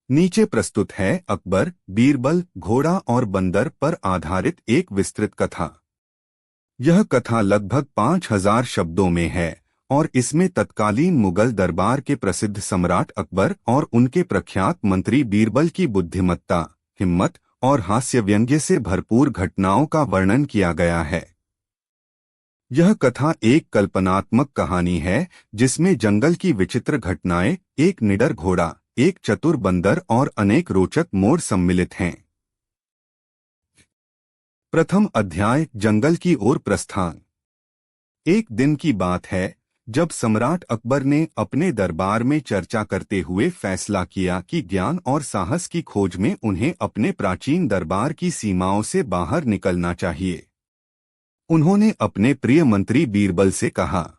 नीचे प्रस्तुत है अकबर, बीरबल, घोड़ा और बंदर पर आधारित एक विस्तृत कथा। यह कथा लगभग 5000 शब्दों में है और इसमें तत्कालीन मुगल दरबार के प्रसिद्ध सम्राट अकबर और उनके प्रख्यात मंत्री बीरबल की बुद्धिमत्ता, हिम्मत और हास्य व्यंग्य से भरपूर घटनाओं का वर्णन किया गया है। यह कथा एक कल्पनात्मक कहानी है जिसमें जंगल की विचित्र घटनाएं, एक निडर घोड़ा, एक चतुर बंदर और अनेक रोचक मोड़ सम्मिलित हैं। प्रथम अध्याय, जंगल की ओर प्रस्थान। एक दिन की बात है जब सम्राट अकबर ने अपने दरबार में चर्चा करते हुए फैसला किया कि ज्ञान और साहस की खोज में उन्हें अपने प्राचीन दरबार की सीमाओं से बाहर निकलना चाहिए। उन्होंने अपने प्रिय मंत्री बीरबल से कहा,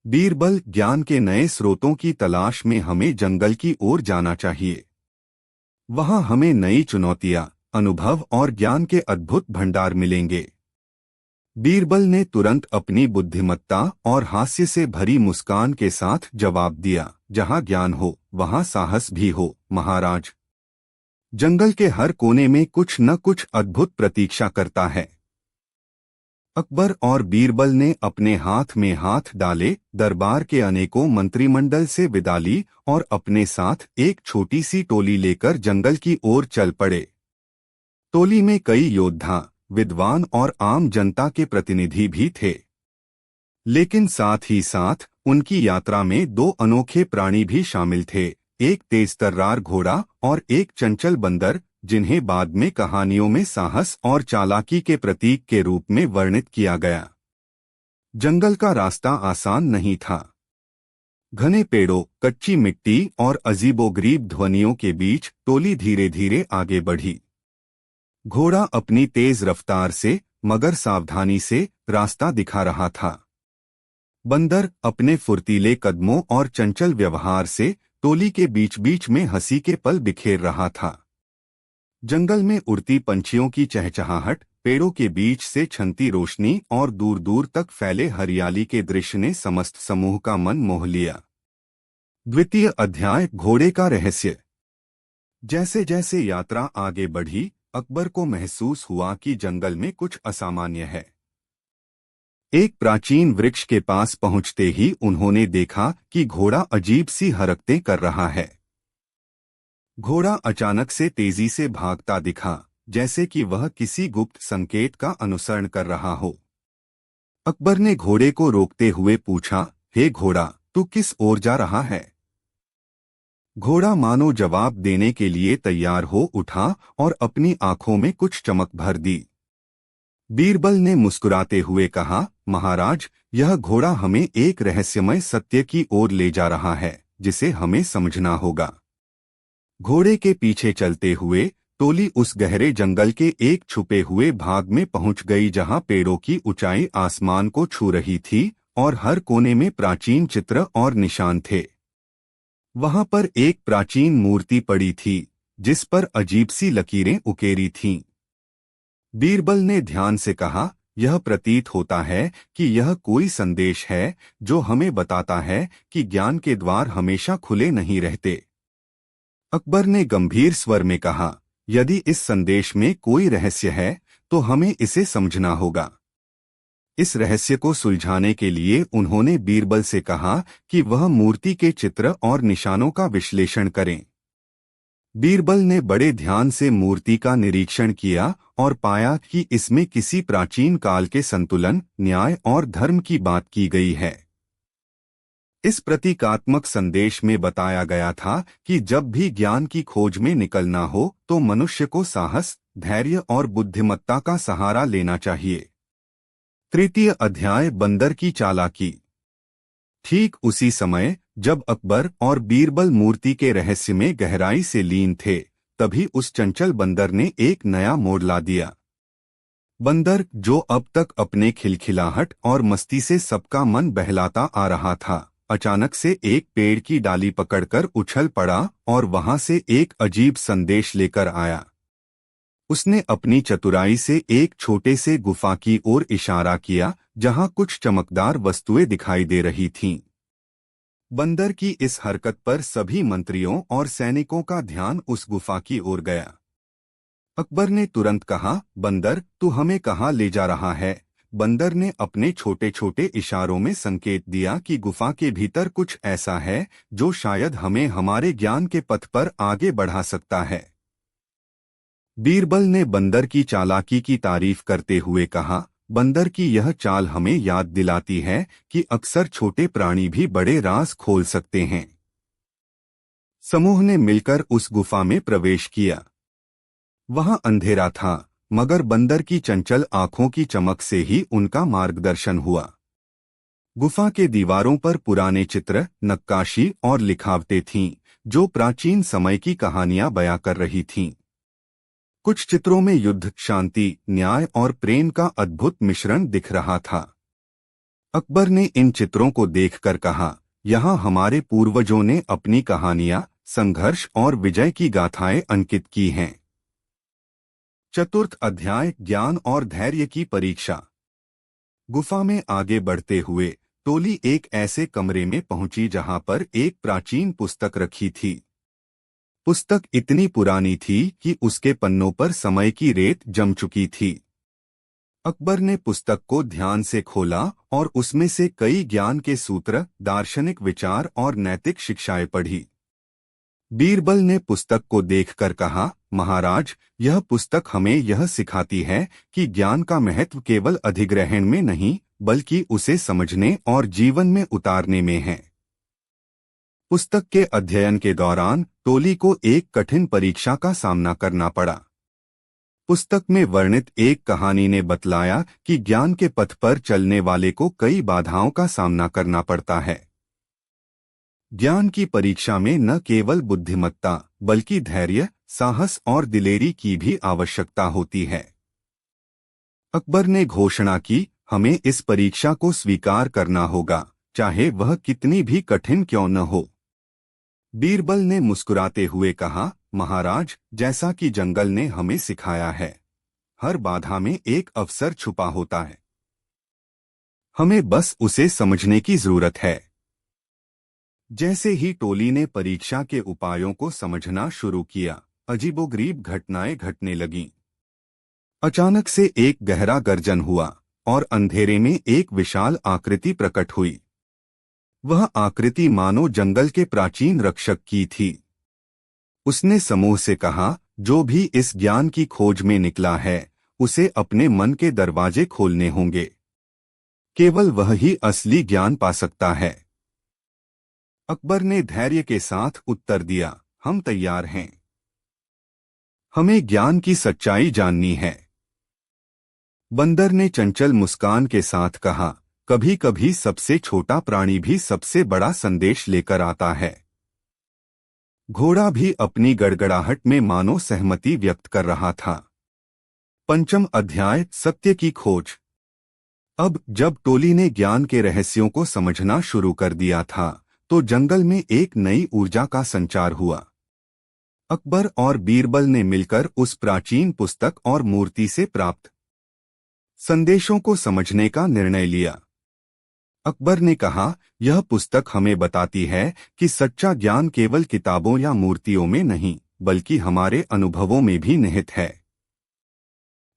बीरबल, ज्ञान के नए स्रोतों की तलाश में हमें जंगल की ओर जाना चाहिए। वहां हमें नई चुनौतियां, अनुभव और ज्ञान के अद्भुत भंडार मिलेंगे। बीरबल ने तुरंत अपनी बुद्धिमत्ता और हास्य से भरी मुस्कान के साथ जवाब दिया, जहां ज्ञान हो वहां साहस भी हो, महाराज। जंगल के हर कोने में कुछ न कुछ अद्भुत प्रतीक्षा करता है। अकबर और बीरबल ने अपने हाथ में हाथ डाले, दरबार के अनेकों मंत्रिमंडल से विदा ली और अपने साथ एक छोटी सी टोली लेकर जंगल की ओर चल पड़े। टोली में कई योद्धा, विद्वान और आम जनता के प्रतिनिधि भी थे। लेकिन साथ ही साथ उनकी यात्रा में दो अनोखे प्राणी भी शामिल थे, एक तेज तर्रार घोड़ा और एक चंचल बंदर, जिन्हें बाद में कहानियों में साहस और चालाकी के प्रतीक के रूप में वर्णित किया गया। जंगल का रास्ता आसान नहीं था। घने पेड़ों, कच्ची मिट्टी और अजीबोगरीब ध्वनियों के बीच टोली धीरे धीरे आगे बढ़ी। घोड़ा अपनी तेज रफ्तार से मगर सावधानी से रास्ता दिखा रहा था। बंदर अपने फुर्तीले कदमों और चंचल व्यवहार से टोली के बीच बीच में हंसी के पल बिखेर रहा था। जंगल में उड़ती पंछियों की चहचहाहट, पेड़ों के बीच से छनती रोशनी और दूर दूर तक फैले हरियाली के दृश्य ने समस्त समूह का मन मोह लिया। द्वितीय अध्याय, घोड़े का रहस्य। जैसे जैसे यात्रा आगे बढ़ी, अकबर को महसूस हुआ कि जंगल में कुछ असामान्य है। एक प्राचीन वृक्ष के पास पहुंचते ही उन्होंने देखा कि घोड़ा अजीब सी हरकतें कर रहा है। घोड़ा अचानक से तेजी से भागता दिखा, जैसे कि वह किसी गुप्त संकेत का अनुसरण कर रहा हो। अकबर ने घोड़े को रोकते हुए पूछा, हे घोड़ा, तू किस ओर जा रहा है? घोड़ा मानो जवाब देने के लिए तैयार हो उठा और अपनी आंखों में कुछ चमक भर दी। बीरबल ने मुस्कुराते हुए कहा, महाराज, यह घोड़ा हमें एक रहस्यमय सत्य की ओर ले जा रहा है, जिसे हमें समझना होगा। घोड़े के पीछे चलते हुए टोली उस गहरे जंगल के एक छुपे हुए भाग में पहुंच गई जहां पेड़ों की ऊंचाई आसमान को छू रही थी और हर कोने में प्राचीन चित्र और निशान थे। वहां पर एक प्राचीन मूर्ति पड़ी थी, जिस पर अजीब सी लकीरें उकेरी थीं। बीरबल ने ध्यान से कहा, यह प्रतीत होता है कि यह कोई संदेश है जो हमें बताता है कि ज्ञान के द्वार हमेशा खुले नहीं रहते। अकबर ने गंभीर स्वर में कहा, यदि इस संदेश में कोई रहस्य है तो हमें इसे समझना होगा। इस रहस्य को सुलझाने के लिए उन्होंने बीरबल से कहा कि वह मूर्ति के चित्र और निशानों का विश्लेषण करें। बीरबल ने बड़े ध्यान से मूर्ति का निरीक्षण किया और पाया कि इसमें किसी प्राचीन काल के संतुलन, न्याय और धर्म की बात की गई है। इस प्रतीकात्मक संदेश में बताया गया था कि जब भी ज्ञान की खोज में निकलना हो तो मनुष्य को साहस, धैर्य और बुद्धिमत्ता का सहारा लेना चाहिए। तृतीय अध्याय, बंदर की चालाकी। ठीक उसी समय जब अकबर और बीरबल मूर्ति के रहस्य में गहराई से लीन थे, तभी उस चंचल बंदर ने एक नया मोड़ ला दिया। बंदर, जो अब तक अपने खिलखिलाहट और मस्ती से सबका मन बहलाता आ रहा था, अचानक से एक पेड़ की डाली पकड़कर उछल पड़ा और वहां से एक अजीब संदेश लेकर आया। उसने अपनी चतुराई से एक छोटे से गुफा की ओर इशारा किया, जहां कुछ चमकदार वस्तुएं दिखाई दे रही थीं। बंदर की इस हरकत पर सभी मंत्रियों और सैनिकों का ध्यान उस गुफा की ओर गया। अकबर ने तुरंत कहा, बंदर, तू हमें कहाँ ले जा रहा है? बंदर ने अपने छोटे छोटे इशारों में संकेत दिया कि गुफा के भीतर कुछ ऐसा है जो शायद हमें हमारे ज्ञान के पथ पर आगे बढ़ा सकता है। बीरबल ने बंदर की चालाकी की तारीफ करते हुए कहा, बंदर की यह चाल हमें याद दिलाती है कि अक्सर छोटे प्राणी भी बड़े राज खोल सकते हैं। समूह ने मिलकर उस गुफा में प्रवेश किया। वहां अंधेरा था, मगर बंदर की चंचल आंखों की चमक से ही उनका मार्गदर्शन हुआ। गुफा के दीवारों पर पुराने चित्र, नक्काशी और लिखावटें थीं, जो प्राचीन समय की कहानियां बयां कर रही थीं। कुछ चित्रों में युद्ध, शांति, न्याय और प्रेम का अद्भुत मिश्रण दिख रहा था। अकबर ने इन चित्रों को देखकर कहा, यहाँ हमारे पूर्वजों ने अपनी कहानियां, संघर्ष और विजय की गाथाएं अंकित की हैं। चतुर्थ अध्याय, ज्ञान और धैर्य की परीक्षा। गुफा में आगे बढ़ते हुए टोली एक ऐसे कमरे में पहुंची जहां पर एक प्राचीन पुस्तक रखी थी। पुस्तक इतनी पुरानी थी कि उसके पन्नों पर समय की रेत जम चुकी थी। अकबर ने पुस्तक को ध्यान से खोला और उसमें से कई ज्ञान के सूत्र, दार्शनिक विचार और नैतिक शिक्षाएं पढ़ी। बीरबल ने पुस्तक को देखकर कहा, महाराज, यह पुस्तक हमें यह सिखाती है कि ज्ञान का महत्व केवल अधिग्रहण में नहीं, बल्कि उसे समझने और जीवन में उतारने में है। पुस्तक के अध्ययन के दौरान टोली को एक कठिन परीक्षा का सामना करना पड़ा। पुस्तक में वर्णित एक कहानी ने बतलाया कि ज्ञान के पथ पर चलने वाले को कई बाधाओं का सामना करना पड़ता है। ज्ञान की परीक्षा में न केवल बुद्धिमत्ता, बल्कि धैर्य, साहस और दिलेरी की भी आवश्यकता होती है। अकबर ने घोषणा की, हमें इस परीक्षा को स्वीकार करना होगा, चाहे वह कितनी भी कठिन क्यों न हो। बीरबल ने मुस्कुराते हुए कहा, महाराज, जैसा कि जंगल ने हमें सिखाया है, हर बाधा में एक अवसर छुपा होता है। हमें बस उसे समझने की जरूरत है। जैसे ही टोली ने परीक्षा के उपायों को समझना शुरू किया, अजीबोगरीब घटनाएं घटने लगीं। अचानक से एक गहरा गर्जन हुआ और अंधेरे में एक विशाल आकृति प्रकट हुई। वह आकृति मानो जंगल के प्राचीन रक्षक की थी। उसने समूह से कहा, जो भी इस ज्ञान की खोज में निकला है, उसे अपने मन के दरवाजे खोलने होंगे। केवल वह ही असली ज्ञान पा सकता है। अकबर ने धैर्य के साथ उत्तर दिया, हम तैयार हैं। हमें ज्ञान की सच्चाई जाननी है। बंदर ने चंचल मुस्कान के साथ कहा, कभी कभी सबसे छोटा प्राणी भी सबसे बड़ा संदेश लेकर आता है। घोड़ा भी अपनी गड़गड़ाहट में मानो सहमति व्यक्त कर रहा था। पंचम अध्याय, सत्य की खोज। अब जब टोली ने ज्ञान के रहस्यों को समझना शुरू कर दिया था, तो जंगल में एक नई ऊर्जा का संचार हुआ। अकबर और बीरबल ने मिलकर उस प्राचीन पुस्तक और मूर्ति से प्राप्त संदेशों को समझने का निर्णय लिया। अकबर ने कहा, यह पुस्तक हमें बताती है कि सच्चा ज्ञान केवल किताबों या मूर्तियों में नहीं, बल्कि हमारे अनुभवों में भी निहित है।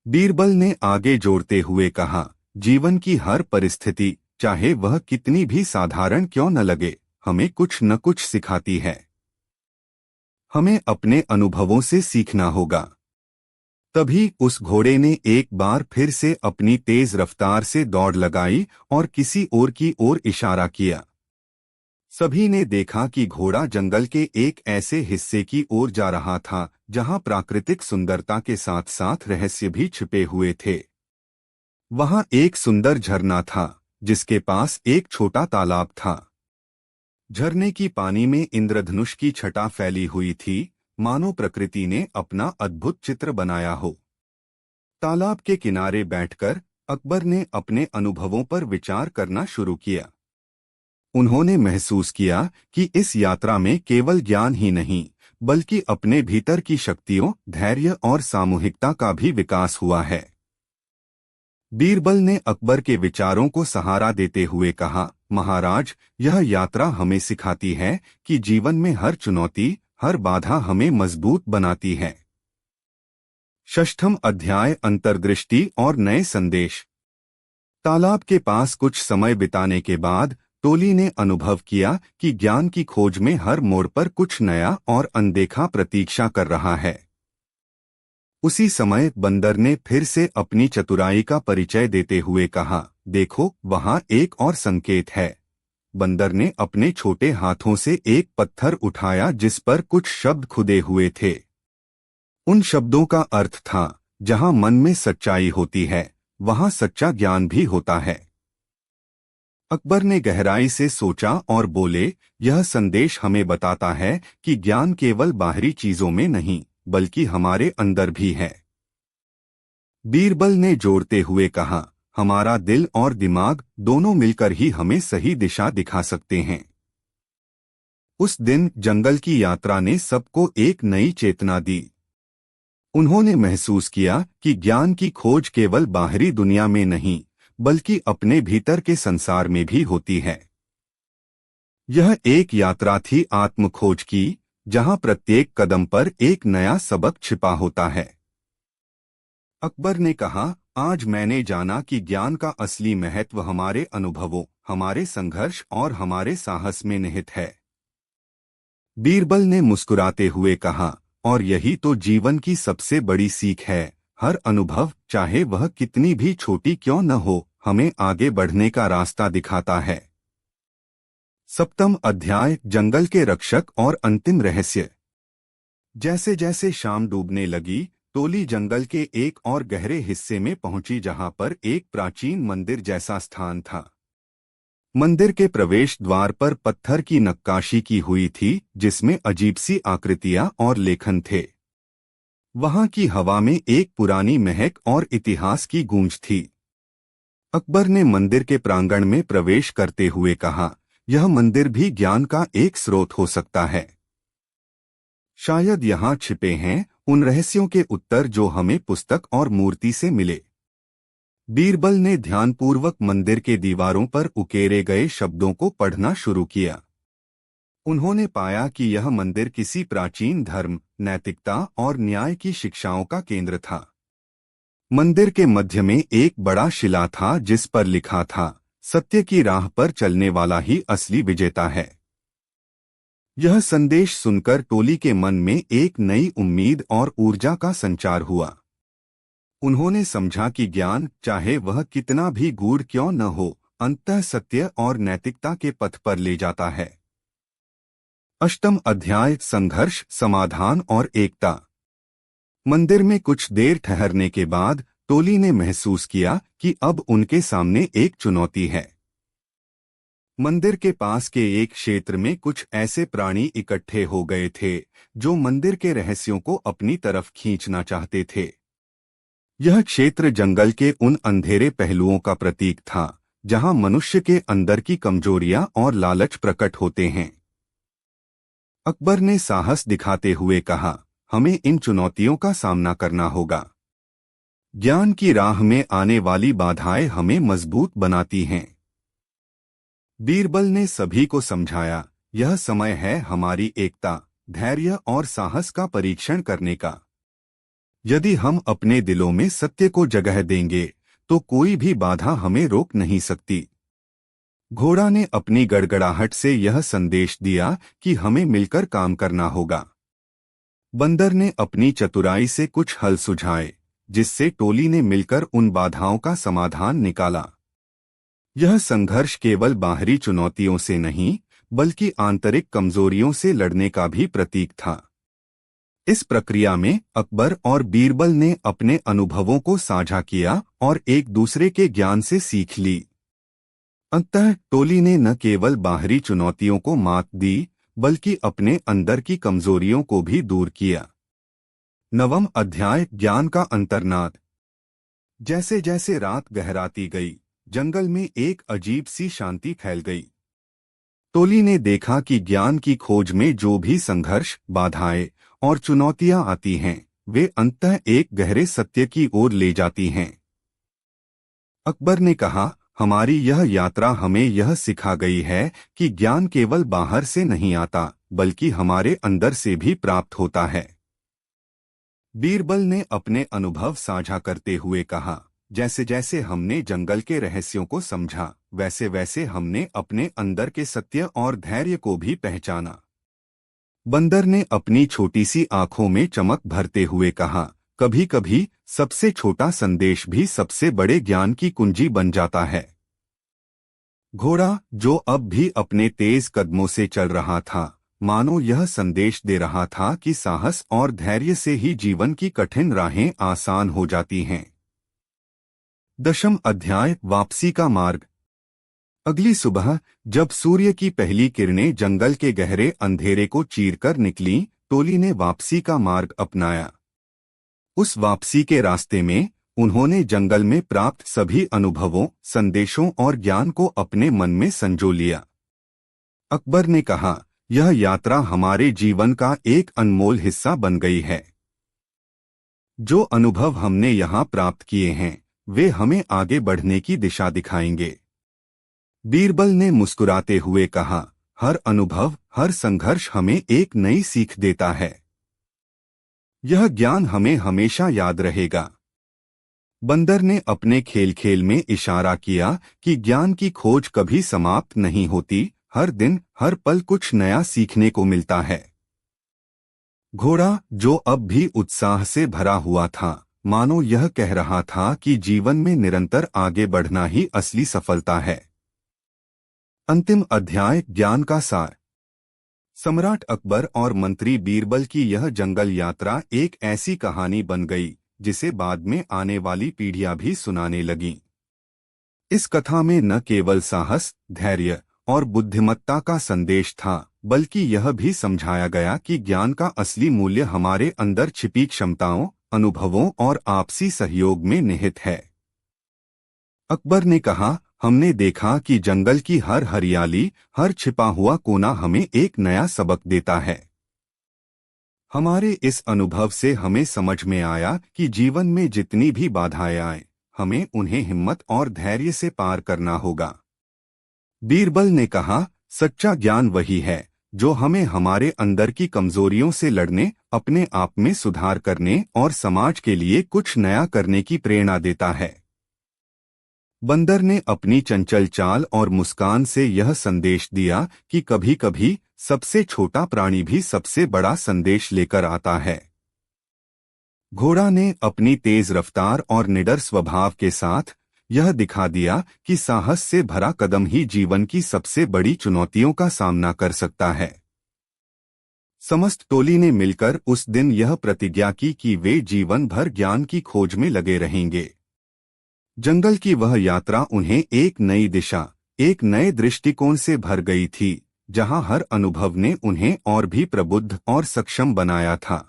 बीरबल ने आगे जोड़ते हुए कहा, जीवन की हर परिस्थिति, चाहे वह कितनी भी साधारण क्यों न लगे, हमें कुछ न कुछ सिखाती है। हमें अपने अनुभवों से सीखना होगा। तभी उस घोड़े ने एक बार फिर से अपनी तेज रफ्तार से दौड़ लगाई और किसी और की ओर इशारा किया। सभी ने देखा कि घोड़ा जंगल के एक ऐसे हिस्से की ओर जा रहा था जहां प्राकृतिक सुंदरता के साथ साथ रहस्य भी छिपे हुए थे। वहां एक सुंदर झरना था, जिसके पास एक छोटा तालाब था। झरने की पानी में इंद्रधनुष की छटा फैली हुई थी, मानो प्रकृति ने अपना अद्भुत चित्र बनाया हो। तालाब के किनारे बैठकर अकबर ने अपने अनुभवों पर विचार करना शुरू किया। उन्होंने महसूस किया कि इस यात्रा में केवल ज्ञान ही नहीं, बल्कि अपने भीतर की शक्तियों, धैर्य और सामूहिकता का भी विकास हुआ है। बीरबल ने अकबर के विचारों को सहारा देते हुए कहा, महाराज, यह यात्रा हमें सिखाती है कि जीवन में हर चुनौती, हर बाधा हमें मजबूत बनाती है। षष्ठम अध्याय, अंतर्दृष्टि और नए संदेश। तालाब के पास कुछ समय बिताने के बाद टोली ने अनुभव किया कि ज्ञान की खोज में हर मोड़ पर कुछ नया और अनदेखा प्रतीक्षा कर रहा है। उसी समय बंदर ने फिर से अपनी चतुराई का परिचय देते हुए कहा, देखो, वहां एक और संकेत है। बंदर ने अपने छोटे हाथों से एक पत्थर उठाया जिस पर कुछ शब्द खुदे हुए थे। उन शब्दों का अर्थ था, जहां मन में सच्चाई होती है, वहां सच्चा ज्ञान भी होता है। अकबर ने गहराई से सोचा और बोले, यह संदेश हमें बताता है कि ज्ञान केवल बाहरी चीजों में नहीं, बल्कि हमारे अंदर भी है। बीरबल ने जोड़ते हुए कहा, हमारा दिल और दिमाग दोनों मिलकर ही हमें सही दिशा दिखा सकते हैं। उस दिन जंगल की यात्रा ने सबको एक नई चेतना दी। उन्होंने महसूस किया कि ज्ञान की खोज केवल बाहरी दुनिया में नहीं, बल्कि अपने भीतर के संसार में भी होती है। यह एक यात्रा थी आत्मखोज की, जहां प्रत्येक कदम पर एक नया सबक छिपा होता है। अकबर ने कहा, आज मैंने जाना कि ज्ञान का असली महत्व हमारे अनुभवों, हमारे संघर्ष और हमारे साहस में निहित है। बीरबल ने मुस्कुराते हुए कहा, और यही तो जीवन की सबसे बड़ी सीख है। हर अनुभव, चाहे वह कितनी भी छोटी क्यों न हो, हमें आगे बढ़ने का रास्ता दिखाता है। सप्तम अध्याय, जंगल के रक्षक और अंतिम रहस्य। जैसे जैसे शाम डूबने लगी, टोली जंगल के एक और गहरे हिस्से में पहुंची जहां पर एक प्राचीन मंदिर जैसा स्थान था। मंदिर के प्रवेश द्वार पर पत्थर की नक्काशी की हुई थी, जिसमें अजीब सी आकृतियां और लेखन थे। वहां की हवा में एक पुरानी महक और इतिहास की गूंज थी। अकबर ने मंदिर के प्रांगण में प्रवेश करते हुए कहा, यह मंदिर भी ज्ञान का एक स्रोत हो सकता है। शायद यहाँ छिपे हैं उन रहस्यों के उत्तर जो हमें पुस्तक और मूर्ति से मिले। बीरबल ने ध्यानपूर्वक मंदिर के दीवारों पर उकेरे गए शब्दों को पढ़ना शुरू किया। उन्होंने पाया कि यह मंदिर किसी प्राचीन धर्म, नैतिकता और न्याय की शिक्षाओं का केंद्र था। मंदिर के मध्य में एक बड़ा शिला था जिस पर लिखा था, सत्य की राह पर चलने वाला ही असली विजेता है। यह संदेश सुनकर टोली के मन में एक नई उम्मीद और ऊर्जा का संचार हुआ। उन्होंने समझा कि ज्ञान, चाहे वह कितना भी गूढ़ क्यों न हो, अंततः सत्य और नैतिकता के पथ पर ले जाता है। अष्टम अध्याय, संघर्ष, समाधान और एकता। मंदिर में कुछ देर ठहरने के बाद टोली ने महसूस किया कि अब उनके सामने एक चुनौती है। मंदिर के पास के एक क्षेत्र में कुछ ऐसे प्राणी इकट्ठे हो गए थे जो मंदिर के रहस्यों को अपनी तरफ खींचना चाहते थे। यह क्षेत्र जंगल के उन अंधेरे पहलुओं का प्रतीक था जहां मनुष्य के अंदर की कमजोरियां और लालच प्रकट होते हैं। अकबर ने साहस दिखाते हुए कहा, हमें इन चुनौतियों का सामना करना होगा। ज्ञान की राह में आने वाली बाधाएं हमें मजबूत बनाती हैं। बीरबल ने सभी को समझाया, यह समय है हमारी एकता, धैर्य और साहस का परीक्षण करने का। यदि हम अपने दिलों में सत्य को जगह देंगे तो कोई भी बाधा हमें रोक नहीं सकती। घोड़ा ने अपनी गड़गड़ाहट से यह संदेश दिया कि हमें मिलकर काम करना होगा। बंदर ने अपनी चतुराई से कुछ हल सुझाए, जिससे टोली ने मिलकर उन बाधाओं का समाधान निकाला। यह संघर्ष केवल बाहरी चुनौतियों से नहीं, बल्कि आंतरिक कमजोरियों से लड़ने का भी प्रतीक था। इस प्रक्रिया में अकबर और बीरबल ने अपने अनुभवों को साझा किया और एक दूसरे के ज्ञान से सीख ली। अंततः टोली ने न केवल बाहरी चुनौतियों को मात दी, बल्कि अपने अंदर की कमजोरियों को भी दूर किया। नवम अध्याय, ज्ञान का अंतर्नाद। जैसे जैसे रात गहराती गई, जंगल में एक अजीब सी शांति फैल गई। टोली ने देखा कि ज्ञान की खोज में जो भी संघर्ष, बाधाएं और चुनौतियां आती हैं, वे अंततः एक गहरे सत्य की ओर ले जाती हैं। अकबर ने कहा, हमारी यह यात्रा हमें यह सिखा गई है कि ज्ञान केवल बाहर से नहीं आता, बल्कि हमारे अंदर से भी प्राप्त होता है। बीरबल ने अपने अनुभव साझा करते हुए कहा, जैसे जैसे हमने जंगल के रहस्यों को समझा, वैसे वैसे हमने अपने अंदर के सत्य और धैर्य को भी पहचाना। बंदर ने अपनी छोटी सी आंखों में चमक भरते हुए कहा, कभी कभी सबसे छोटा संदेश भी सबसे बड़े ज्ञान की कुंजी बन जाता है। घोड़ा, जो अब भी अपने तेज कदमों से चल रहा था, मानो यह संदेश दे रहा था कि साहस और धैर्य से ही जीवन की कठिन राहें आसान हो जाती हैं। 10वां अध्याय, वापसी का मार्ग। अगली सुबह जब सूर्य की पहली किरणें जंगल के गहरे अंधेरे को चीरकर निकलीं, टोली ने वापसी का मार्ग अपनाया। उस वापसी के रास्ते में उन्होंने जंगल में प्राप्त सभी अनुभवों, संदेशों और ज्ञान को अपने मन में संजो लिया। अकबर ने कहा, यह यात्रा हमारे जीवन का एक अनमोल हिस्सा बन गई है। जो अनुभव हमने यहाँ प्राप्त किए हैं, वे हमें आगे बढ़ने की दिशा दिखाएंगे। बीरबल ने मुस्कुराते हुए कहा, हर अनुभव, हर संघर्ष हमें एक नई सीख देता है। यह ज्ञान हमें हमेशा याद रहेगा। बंदर ने अपने खेल खेल में इशारा किया कि ज्ञान की खोज कभी समाप्त नहीं होती, हर दिन, हर पल कुछ नया सीखने को मिलता है। घोड़ा, जो अब भी उत्साह से भरा हुआ था, मानो यह कह रहा था कि जीवन में निरंतर आगे बढ़ना ही असली सफलता है। अंतिम अध्याय, ज्ञान का सार। सम्राट अकबर और मंत्री बीरबल की यह जंगल यात्रा एक ऐसी कहानी बन गई जिसे बाद में आने वाली पीढ़ियां भी सुनाने लगीं। इस कथा में न केवल साहस, धैर्य और बुद्धिमत्ता का संदेश था, बल्कि यह भी समझाया गया कि ज्ञान का असली मूल्य हमारे अंदर छिपी क्षमताओं, अनुभवों और आपसी सहयोग में निहित है। अकबर ने कहा, हमने देखा कि जंगल की हर हरियाली, हर छिपा हुआ कोना हमें एक नया सबक देता है। हमारे इस अनुभव से हमें समझ में आया कि जीवन में जितनी भी बाधाएं आए, हमें उन्हें हिम्मत और धैर्य से पार करना होगा। बीरबल ने कहा, सच्चा ज्ञान वही है जो हमें हमारे अंदर की कमजोरियों से लड़ने, अपने आप में सुधार करने और समाज के लिए कुछ नया करने की प्रेरणा देता है। बंदर ने अपनी चंचल चाल और मुस्कान से यह संदेश दिया कि कभी कभी सबसे छोटा प्राणी भी सबसे बड़ा संदेश लेकर आता है। घोड़ा ने अपनी तेज रफ्तार और निडर स्वभाव के साथ यह दिखा दिया कि साहस से भरा कदम ही जीवन की सबसे बड़ी चुनौतियों का सामना कर सकता है। समस्त टोली ने मिलकर उस दिन यह प्रतिज्ञा की कि वे जीवन भर ज्ञान की खोज में लगे रहेंगे। जंगल की वह यात्रा उन्हें एक नई दिशा, एक नए दृष्टिकोण से भर गई थी, जहां हर अनुभव ने उन्हें और भी प्रबुद्ध और सक्षम बनाया था।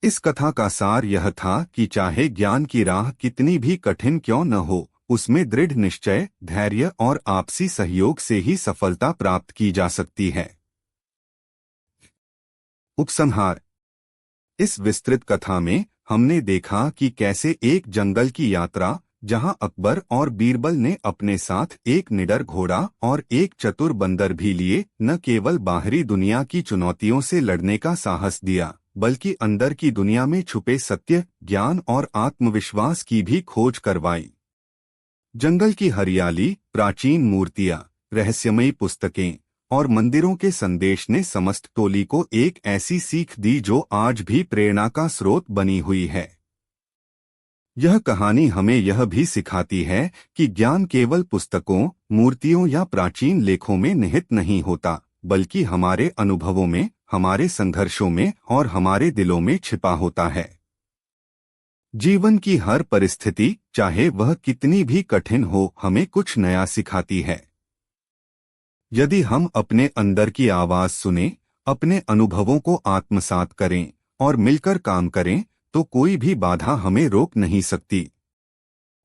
इस कथा का सार यह था कि चाहे ज्ञान की राह कितनी भी कठिन क्यों न हो, उसमें दृढ़ निश्चय, धैर्य और आपसी सहयोग से ही सफलता प्राप्त की जा सकती है। उपसंहार। इस विस्तृत कथा में हमने देखा कि कैसे एक जंगल की यात्रा, जहां अकबर और बीरबल ने अपने साथ एक निडर घोड़ा और एक चतुर बंदर भी लिए, न केवल बाहरी दुनिया की चुनौतियों से लड़ने का साहस दिया, बल्कि अंदर की दुनिया में छुपे सत्य, ज्ञान और आत्मविश्वास की भी खोज करवाई। जंगल की हरियाली, प्राचीन मूर्तियां, रहस्यमयी पुस्तकें और मंदिरों के संदेश ने समस्त टोली को एक ऐसी सीख दी जो आज भी प्रेरणा का स्रोत बनी हुई है। यह कहानी हमें यह भी सिखाती है कि ज्ञान केवल पुस्तकों, मूर्तियों या प्राचीन लेखों में निहित नहीं होता, बल्कि हमारे अनुभवों में, हमारे संघर्षों में और हमारे दिलों में छिपा होता है। जीवन की हर परिस्थिति, चाहे वह कितनी भी कठिन हो, हमें कुछ नया सिखाती है। यदि हम अपने अंदर की आवाज सुने, अपने अनुभवों को आत्मसात करें और मिलकर काम करें, तो कोई भी बाधा हमें रोक नहीं सकती।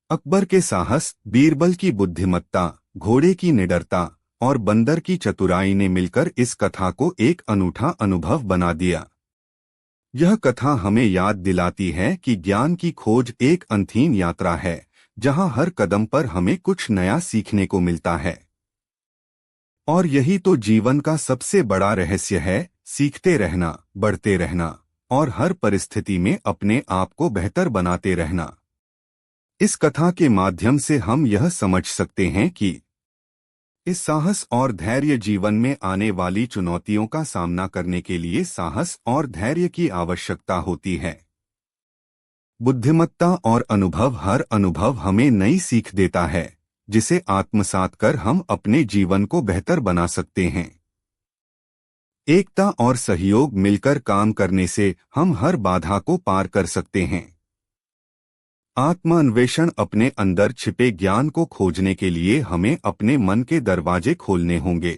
अकबर के साहस, बीरबल की बुद्धिमत्ता, घोड़े की निडरता और बंदर की चतुराई ने मिलकर इस कथा को एक अनूठा अनुभव बना दिया। यह कथा हमें याद दिलाती है कि ज्ञान की खोज एक अनथीन यात्रा है, जहां हर कदम पर हमें कुछ नया सीखने को मिलता है। और यही तो जीवन का सबसे बड़ा रहस्य है, सीखते रहना, बढ़ते रहना और हर परिस्थिति में अपने आप को बेहतर बनाते रहना। इस कथा के माध्यम से हम यह समझ सकते हैं कि इस साहस और धैर्य जीवन में आने वाली चुनौतियों का सामना करने के लिए साहस और धैर्य की आवश्यकता होती है। बुद्धिमत्ता और अनुभव, हर अनुभव हमें नई सीख देता है, जिसे आत्मसात कर हम अपने जीवन को बेहतर बना सकते हैं। एकता और सहयोग, मिलकर काम करने से हम हर बाधा को पार कर सकते हैं। आत्मान्वेषण, अपने अंदर छिपे ज्ञान को खोजने के लिए हमें अपने मन के दरवाजे खोलने होंगे।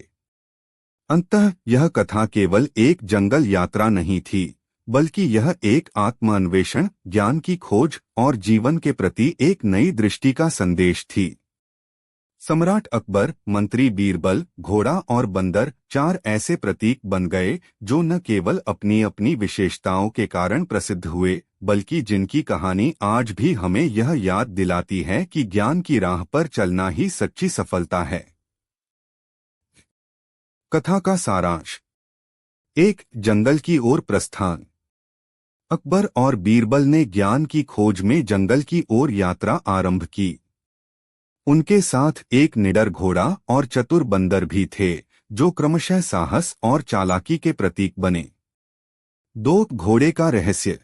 अंततः यह कथा केवल एक जंगल यात्रा नहीं थी, बल्कि यह एक आत्मान्वेषण, ज्ञान की खोज और जीवन के प्रति एक नई दृष्टि का संदेश थी। सम्राट अकबर, मंत्री बीरबल, घोड़ा और बंदर, चार ऐसे प्रतीक बन गए जो न केवल अपनी अपनी विशेषताओं के कारण प्रसिद्ध हुए, बल्कि जिनकी कहानी आज भी हमें यह याद दिलाती है कि ज्ञान की राह पर चलना ही सच्ची सफलता है। कथा का सारांश। एक जंगल की ओर प्रस्थान। अकबर और बीरबल ने ज्ञान की खोज में जंगल की ओर यात्रा आरंभ की। उनके साथ एक निडर घोड़ा और चतुर बंदर भी थे, जो क्रमशः साहस और चालाकी के प्रतीक बने। दो घोड़े का रहस्य।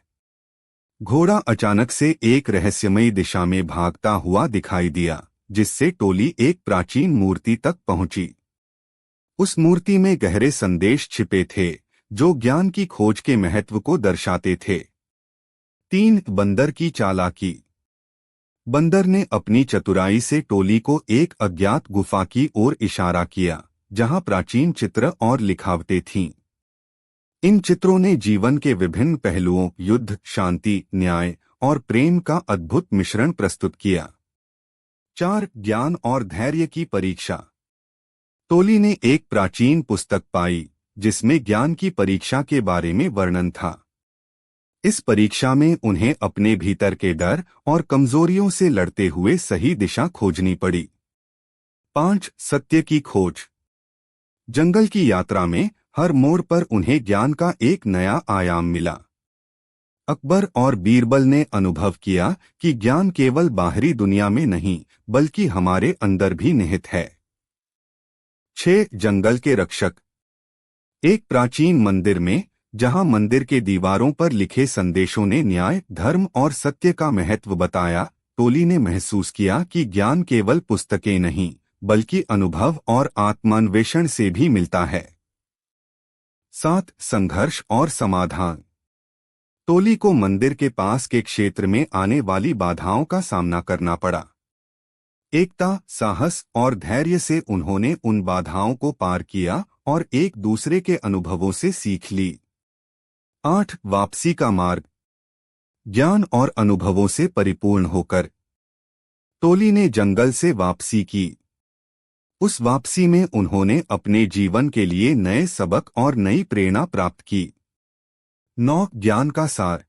घोड़ा अचानक से एक रहस्यमयी दिशा में भागता हुआ दिखाई दिया, जिससे टोली एक प्राचीन मूर्ति तक पहुंची। उस मूर्ति में गहरे संदेश छिपे थे, जो ज्ञान की खोज के महत्व को दर्शाते थे। 3 बंदर की चालाकी। बंदर ने अपनी चतुराई से टोली को एक अज्ञात गुफा की ओर इशारा किया, जहां प्राचीन चित्र और लिखावटें थीं। इन चित्रों ने जीवन के विभिन्न पहलुओं, युद्ध, शांति, न्याय और प्रेम का अद्भुत मिश्रण प्रस्तुत किया। 4 ज्ञान और धैर्य की परीक्षा। टोली ने एक प्राचीन पुस्तक पाई, जिसमें ज्ञान की परीक्षा के बारे में वर्णन था। इस परीक्षा में उन्हें अपने भीतर के डर और कमजोरियों से लड़ते हुए सही दिशा खोजनी पड़ी। 5 सत्य की खोज। जंगल की यात्रा में हर मोड़ पर उन्हें ज्ञान का एक नया आयाम मिला। अकबर और बीरबल ने अनुभव किया कि ज्ञान केवल बाहरी दुनिया में नहीं, बल्कि हमारे अंदर भी निहित है। 6 जंगल के रक्षक। एक प्राचीन मंदिर में, जहां मंदिर के दीवारों पर लिखे संदेशों ने न्याय, धर्म और सत्य का महत्व बताया, टोली ने महसूस किया कि ज्ञान केवल पुस्तकें नहीं, बल्कि अनुभव और आत्मान्वेषण से भी मिलता है। 7 संघर्ष और समाधान। टोली को मंदिर के पास के क्षेत्र में आने वाली बाधाओं का सामना करना पड़ा। एकता, साहस और धैर्य से उन्होंने उन बाधाओं को पार किया और एक दूसरे के अनुभवों से सीख ली। 8 वापसी का मार्ग। ज्ञान और अनुभवों से परिपूर्ण होकर टोली ने जंगल से वापसी की। उस वापसी में उन्होंने अपने जीवन के लिए नए सबक और नई प्रेरणा प्राप्त की। 9 ज्ञान का सार।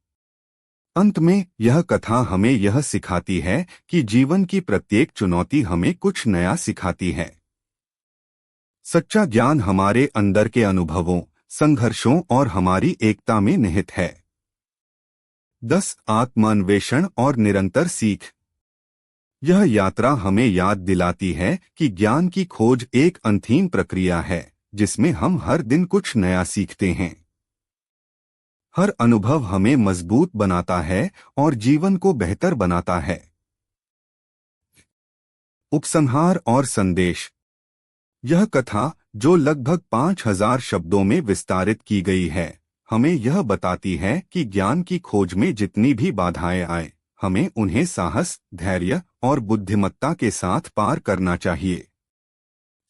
अंत में यह कथा हमें यह सिखाती है कि जीवन की प्रत्येक चुनौती हमें कुछ नया सिखाती है। सच्चा ज्ञान हमारे अंदर के अनुभवों, संघर्षों और हमारी एकता में निहित है। 10 आत्मान्वेषण और निरंतर सीख। यह यात्रा हमें याद दिलाती है कि ज्ञान की खोज एक अंतहीन प्रक्रिया है, जिसमें हम हर दिन कुछ नया सीखते हैं। हर अनुभव हमें मजबूत बनाता है और जीवन को बेहतर बनाता है। उपसंहार और संदेश। यह कथा, जो लगभग 5000 शब्दों में विस्तारित की गई है, हमें यह बताती है कि ज्ञान की खोज में जितनी भी बाधाएं आए, हमें उन्हें साहस, धैर्य और बुद्धिमत्ता के साथ पार करना चाहिए।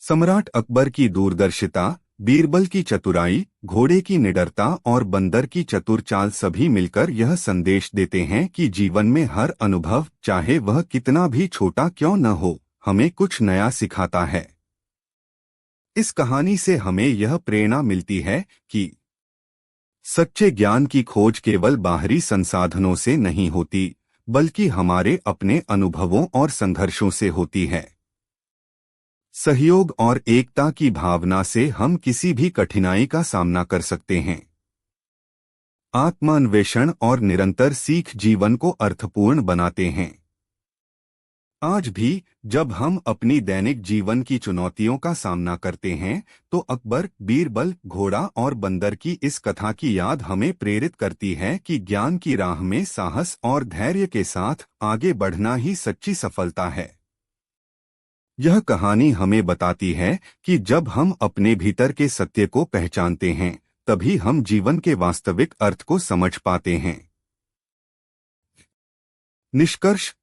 सम्राट अकबर की दूरदर्शिता, बीरबल की चतुराई, घोड़े की निडरता और बंदर की चतुर चाल सभी मिलकर यह संदेश देते हैं कि जीवन में हर अनुभव, चाहे वह कितना भी छोटा क्यों न हो, हमें कुछ नया सिखाता है। इस कहानी से हमें यह प्रेरणा मिलती है कि सच्चे ज्ञान की खोज केवल बाहरी संसाधनों से नहीं होती, बल्कि हमारे अपने अनुभवों और संघर्षों से होती है। सहयोग और एकता की भावना से हम किसी भी कठिनाई का सामना कर सकते हैं। आत्मान्वेषण और निरंतर सीख जीवन को अर्थपूर्ण बनाते हैं। आज भी जब हम अपनी दैनिक जीवन की चुनौतियों का सामना करते हैं, तो अकबर, बीरबल, घोड़ा और बंदर की इस कथा की याद हमें प्रेरित करती है कि ज्ञान की राह में साहस और धैर्य के साथ आगे बढ़ना ही सच्ची सफलता है। यह कहानी हमें बताती है कि जब हम अपने भीतर के सत्य को पहचानते हैं, तभी हम जीवन के वास्तविक अर्थ को समझ पाते हैं। निष्कर्ष: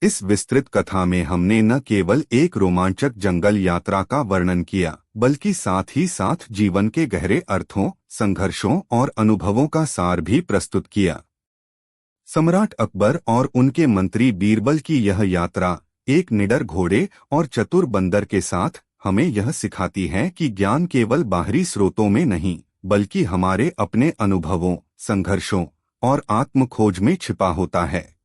इस विस्तृत कथा में हमने न केवल एक रोमांचक जंगल यात्रा का वर्णन किया, बल्कि साथ ही साथ जीवन के गहरे अर्थों, संघर्षों और अनुभवों का सार भी प्रस्तुत किया। सम्राट अकबर और उनके मंत्री बीरबल की यह यात्रा एक निडर घोड़े और चतुर बंदर के साथ हमें यह सिखाती है कि ज्ञान केवल बाहरी स्रोतों में नहीं, बल्कि हमारे अपने अनुभवों, संघर्षों और आत्म खोज में छिपा होता है।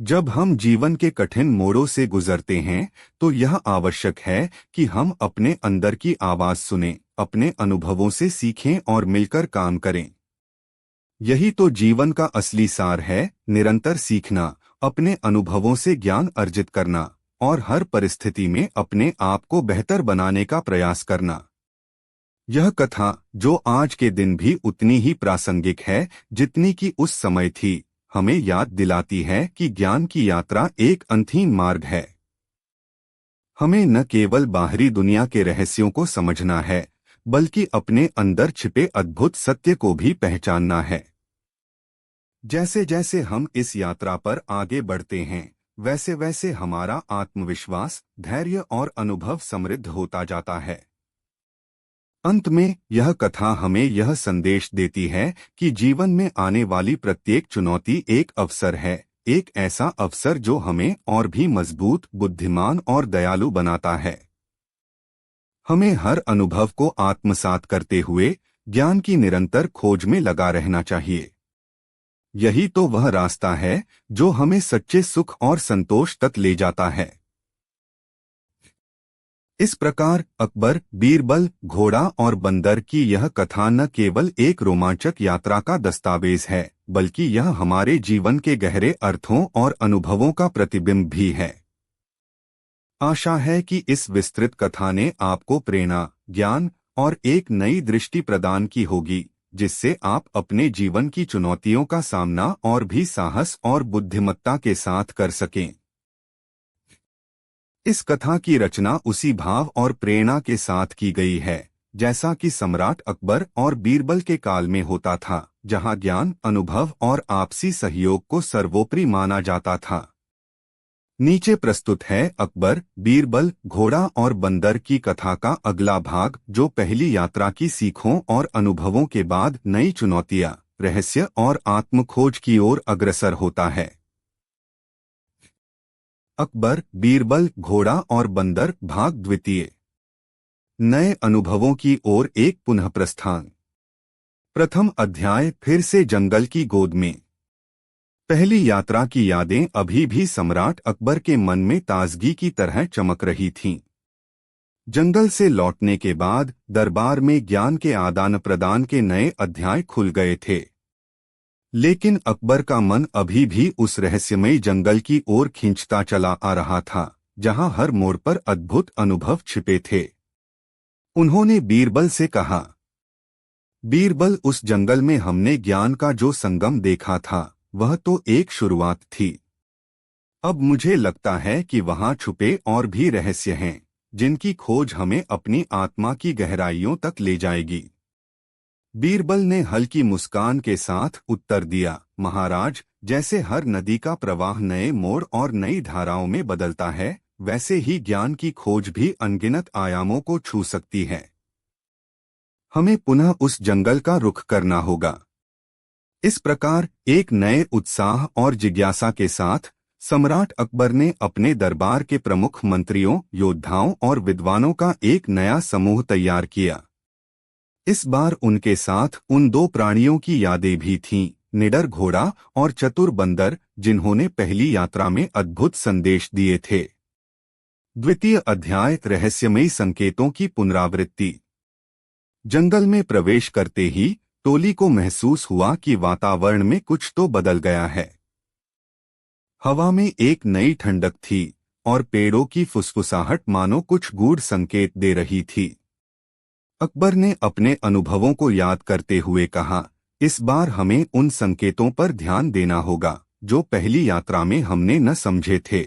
जब हम जीवन के कठिन मोड़ों से गुजरते हैं, तो यह आवश्यक है कि हम अपने अंदर की आवाज सुनें, अपने अनुभवों से सीखें और मिलकर काम करें। यही तो जीवन का असली सार है, निरंतर सीखना, अपने अनुभवों से ज्ञान अर्जित करना और हर परिस्थिति में अपने आप को बेहतर बनाने का प्रयास करना। यह कथा, जो आज के दिन भी उतनी ही प्रासंगिक है जितनी कि उस समय थी, हमें याद दिलाती है कि ज्ञान की यात्रा एक अंतहीन मार्ग है। हमें न केवल बाहरी दुनिया के रहस्यों को समझना है, बल्कि अपने अंदर छिपे अद्भुत सत्य को भी पहचानना है। जैसे जैसे हम इस यात्रा पर आगे बढ़ते हैं, वैसे वैसे हमारा आत्मविश्वास, धैर्य और अनुभव समृद्ध होता जाता है। अंत में यह कथा हमें यह संदेश देती है कि जीवन में आने वाली प्रत्येक चुनौती एक अवसर है, एक ऐसा अवसर जो हमें और भी मजबूत, बुद्धिमान और दयालु बनाता है। हमें हर अनुभव को आत्मसात करते हुए ज्ञान की निरंतर खोज में लगा रहना चाहिए। यही तो वह रास्ता है जो हमें सच्चे सुख और संतोष तक ले जाता है। इस प्रकार अकबर, बीरबल, घोड़ा और बंदर की यह कथा न केवल एक रोमांचक यात्रा का दस्तावेज है, बल्कि यह हमारे जीवन के गहरे अर्थों और अनुभवों का प्रतिबिंब भी है। आशा है कि इस विस्तृत कथा ने आपको प्रेरणा, ज्ञान और एक नई दृष्टि प्रदान की होगी, जिससे आप अपने जीवन की चुनौतियों का सामना और भी साहस और बुद्धिमत्ता के साथ कर सकें। इस कथा की रचना उसी भाव और प्रेरणा के साथ की गई है, जैसा कि सम्राट अकबर और बीरबल के काल में होता था, जहां ज्ञान, अनुभव और आपसी सहयोग को सर्वोपरि माना जाता था। नीचे प्रस्तुत है अकबर, बीरबल, घोड़ा और बंदर की कथा का अगला भाग, जो पहली यात्रा की सीखों और अनुभवों के बाद नई चुनौतियां, रहस्य और आत्मखोज की ओर अग्रसर होता है। अकबर, बीरबल, घोड़ा और बंदर, भाग द्वितीय। नए अनुभवों की ओर एक पुनः प्रस्थान। प्रथम अध्याय, फिर से जंगल की गोद में। पहली यात्रा की यादें अभी भी सम्राट अकबर के मन में ताजगी की तरह चमक रही थीं। जंगल से लौटने के बाद दरबार में ज्ञान के आदान प्रदान के नए अध्याय खुल गए थे। लेकिन अकबर का मन अभी भी उस रहस्यमयी जंगल की ओर खींचता चला आ रहा था, जहां हर मोड़ पर अद्भुत अनुभव छिपे थे। उन्होंने बीरबल से कहा, बीरबल, उस जंगल में हमने ज्ञान का जो संगम देखा था, वह तो एक शुरुआत थी। अब मुझे लगता है कि वहां छुपे और भी रहस्य हैं, जिनकी खोज हमें अपनी आत्मा की गहराइयों तक ले जाएगी। बीरबल ने हल्की मुस्कान के साथ उत्तर दिया, महाराज, जैसे हर नदी का प्रवाह नए मोड़ और नई धाराओं में बदलता है, वैसे ही ज्ञान की खोज भी अनगिनत आयामों को छू सकती है। हमें पुनः उस जंगल का रुख करना होगा। इस प्रकार एक नए उत्साह और जिज्ञासा के साथ सम्राट अकबर ने अपने दरबार के प्रमुख मंत्रियों, योद्धाओं और विद्वानों का एक नया समूह तैयार किया। इस बार उनके साथ उन दो प्राणियों की यादें भी थीं, निडर घोड़ा और चतुर बंदर, जिन्होंने पहली यात्रा में अद्भुत संदेश दिए थे। द्वितीय अध्याय, रहस्यमयी संकेतों की पुनरावृत्ति। जंगल में प्रवेश करते ही टोली को महसूस हुआ कि वातावरण में कुछ तो बदल गया है। हवा में एक नई ठंडक थी और पेड़ों की फुसफुसाहट मानो कुछ गूढ़ संकेत दे रही थी। अकबर ने अपने अनुभवों को याद करते हुए कहा, इस बार हमें उन संकेतों पर ध्यान देना होगा जो पहली यात्रा में हमने न समझे थे।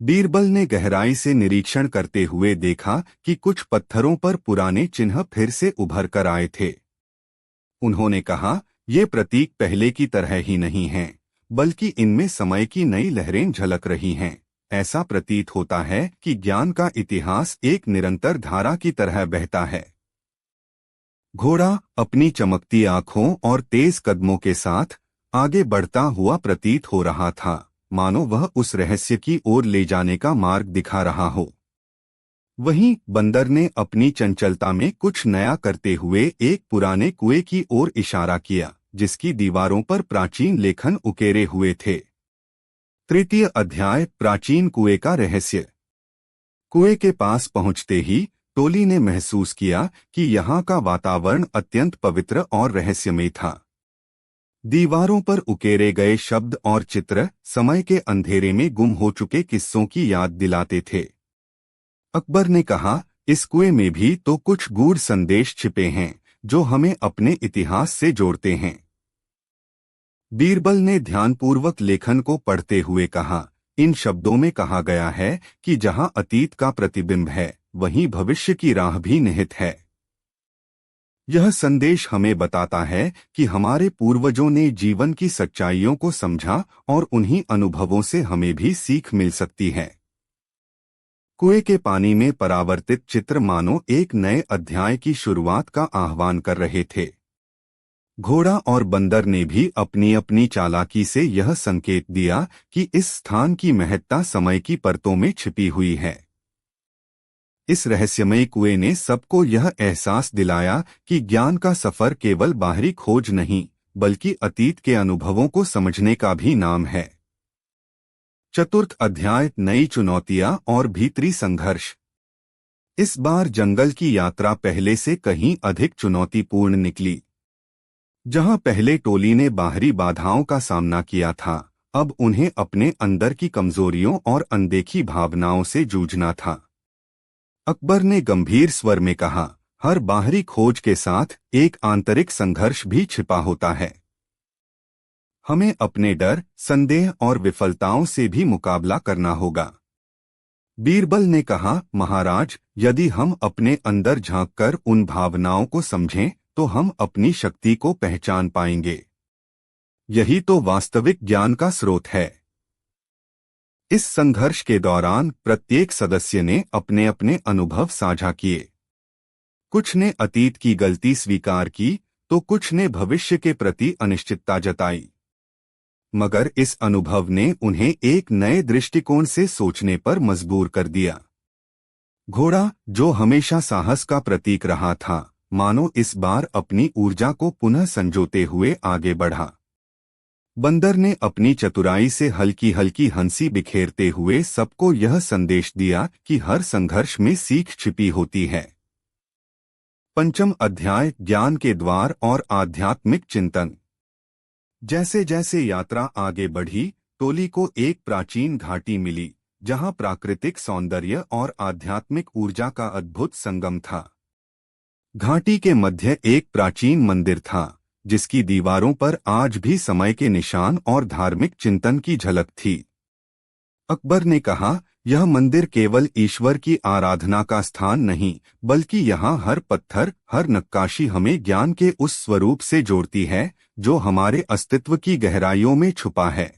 बीरबल ने गहराई से निरीक्षण करते हुए देखा कि कुछ पत्थरों पर पुराने चिन्ह फिर से उभर कर आए थे। उन्होंने कहा, ये प्रतीक पहले की तरह ही नहीं हैं, बल्कि इनमें समय की नई लहरें झलक रही हैं। ऐसा प्रतीत होता है कि ज्ञान का इतिहास एक निरंतर धारा की तरह बहता है। घोड़ा अपनी चमकती आंखों और तेज कदमों के साथ आगे बढ़ता हुआ प्रतीत हो रहा था, मानो वह उस रहस्य की ओर ले जाने का मार्ग दिखा रहा हो। वहीं बंदर ने अपनी चंचलता में कुछ नया करते हुए एक पुराने कुएं की ओर इशारा किया, जिसकी दीवारों पर प्राचीन लेखन उकेरे हुए थे। तृतीय अध्याय, प्राचीन कुएं का रहस्य। कुएं के पास पहुंचते ही टोली ने महसूस किया कि यहाँ का वातावरण अत्यंत पवित्र और रहस्यमय था। दीवारों पर उकेरे गए शब्द और चित्र समय के अंधेरे में गुम हो चुके किस्सों की याद दिलाते थे। अकबर ने कहा, इस कुएं में भी तो कुछ गूढ़ संदेश छिपे हैं जो हमें अपने इतिहास से जोड़ते हैं। बीरबल ने ध्यानपूर्वक लेखन को पढ़ते हुए कहा, इन शब्दों में कहा गया है कि जहां अतीत का प्रतिबिंब है, वहीं भविष्य की राह भी निहित है। यह संदेश हमें बताता है कि हमारे पूर्वजों ने जीवन की सच्चाइयों को समझा और उन्हीं अनुभवों से हमें भी सीख मिल सकती है। कुएं के पानी में परावर्तित चित्र मानो एक नए अध्याय की शुरुआत का आह्वान कर रहे थे। घोड़ा और बंदर ने भी अपनी अपनी चालाकी से यह संकेत दिया कि इस स्थान की महत्ता समय की परतों में छिपी हुई है। इस रहस्यमय कुएं ने सबको यह एहसास दिलाया कि ज्ञान का सफर केवल बाहरी खोज नहीं, बल्कि अतीत के अनुभवों को समझने का भी नाम है। चतुर्थ अध्याय, नई चुनौतियां और भीतरी संघर्ष। इस बार जंगल की यात्रा पहले से कहीं अधिक चुनौतीपूर्ण निकली। जहां पहले टोली ने बाहरी बाधाओं का सामना किया था, अब उन्हें अपने अंदर की कमजोरियों और अनदेखी भावनाओं से जूझना था। अकबर ने गंभीर स्वर में कहा, हर बाहरी खोज के साथ एक आंतरिक संघर्ष भी छिपा होता है। हमें अपने डर, संदेह और विफलताओं से भी मुकाबला करना होगा। बीरबल ने कहा, महाराज, यदि हम अपने अंदर झांककर उन भावनाओं को समझें तो हम अपनी शक्ति को पहचान पाएंगे। यही तो वास्तविक ज्ञान का स्रोत है। इस संघर्ष के दौरान प्रत्येक सदस्य ने अपने अपने अनुभव साझा किए। कुछ ने अतीत की गलती स्वीकार की तो कुछ ने भविष्य के प्रति अनिश्चितता जताई, मगर इस अनुभव ने उन्हें एक नए दृष्टिकोण से सोचने पर मजबूर कर दिया। घोड़ा, जो हमेशा साहस का प्रतीक रहा था, मानो इस बार अपनी ऊर्जा को पुनः संजोते हुए आगे बढ़ा। बंदर ने अपनी चतुराई से हल्की हल्की हंसी बिखेरते हुए सबको यह संदेश दिया कि हर संघर्ष में सीख छिपी होती है। पंचम अध्याय, ज्ञान के द्वार और आध्यात्मिक चिंतन। जैसे जैसे यात्रा आगे बढ़ी, टोली को एक प्राचीन घाटी मिली, जहां प्राकृतिक सौंदर्य और आध्यात्मिक ऊर्जा का अद्भुत संगम था। घाटी के मध्य एक प्राचीन मंदिर था, जिसकी दीवारों पर आज भी समय के निशान और धार्मिक चिंतन की झलक थी। अकबर ने कहा, यह मंदिर केवल ईश्वर की आराधना का स्थान नहीं, बल्कि यहाँ हर पत्थर, हर नक्काशी हमें ज्ञान के उस स्वरूप से जोड़ती है जो हमारे अस्तित्व की गहराइयों में छुपा है।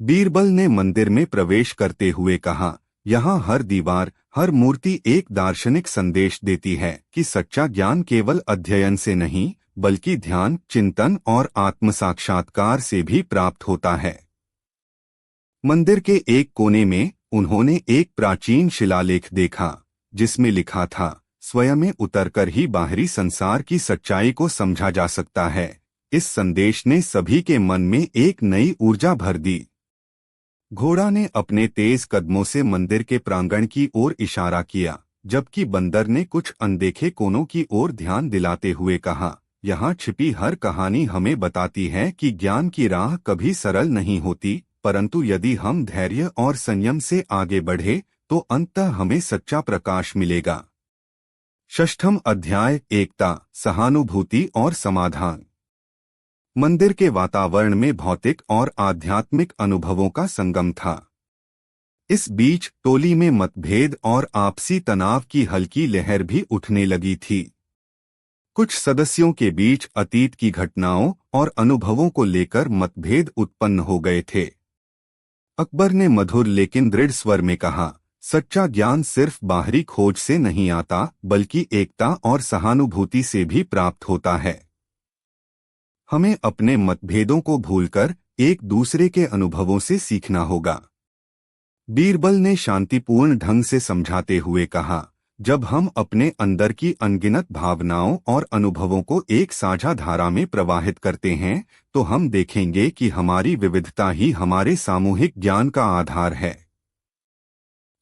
बीरबल ने मंदिर में प्रवेश करते हुए कहा, यहाँ हर दीवार, हर मूर्ति एक दार्शनिक संदेश देती है कि सच्चा ज्ञान केवल अध्ययन से नहीं, बल्कि ध्यान, चिंतन और आत्म साक्षात्कार से भी प्राप्त होता है। मंदिर के एक कोने में उन्होंने एक प्राचीन शिलालेख देखा, जिसमें लिखा था, स्वयं में उतरकर ही बाहरी संसार की सच्चाई को समझा जा सकता है। इस संदेश ने सभी के मन में एक नई ऊर्जा भर दी। घोड़ा ने अपने तेज कदमों से मंदिर के प्रांगण की ओर इशारा किया, जबकि बंदर ने कुछ अनदेखे कोनों की ओर ध्यान दिलाते हुए कहा, यहाँ छिपी हर कहानी हमें बताती है कि ज्ञान की राह कभी सरल नहीं होती, परंतु यदि हम धैर्य और संयम से आगे बढ़े तो अंततः हमें सच्चा प्रकाश मिलेगा। षष्ठम अध्याय, एकता, सहानुभूति और समाधान। मंदिर के वातावरण में भौतिक और आध्यात्मिक अनुभवों का संगम था। इस बीच टोली में मतभेद और आपसी तनाव की हल्की लहर भी उठने लगी थी। कुछ सदस्यों के बीच अतीत की घटनाओं और अनुभवों को लेकर मतभेद उत्पन्न हो गए थे। अकबर ने मधुर लेकिन दृढ़ स्वर में कहा, सच्चा ज्ञान सिर्फ बाहरी खोज से नहीं आता, बल्कि एकता और सहानुभूति से भी प्राप्त होता है। हमें अपने मतभेदों को भूलकर एक दूसरे के अनुभवों से सीखना होगा। बीरबल ने शांतिपूर्ण ढंग से समझाते हुए कहा, जब हम अपने अंदर की अनगिनत भावनाओं और अनुभवों को एक साझा धारा में प्रवाहित करते हैं, तो हम देखेंगे कि हमारी विविधता ही हमारे सामूहिक ज्ञान का आधार है।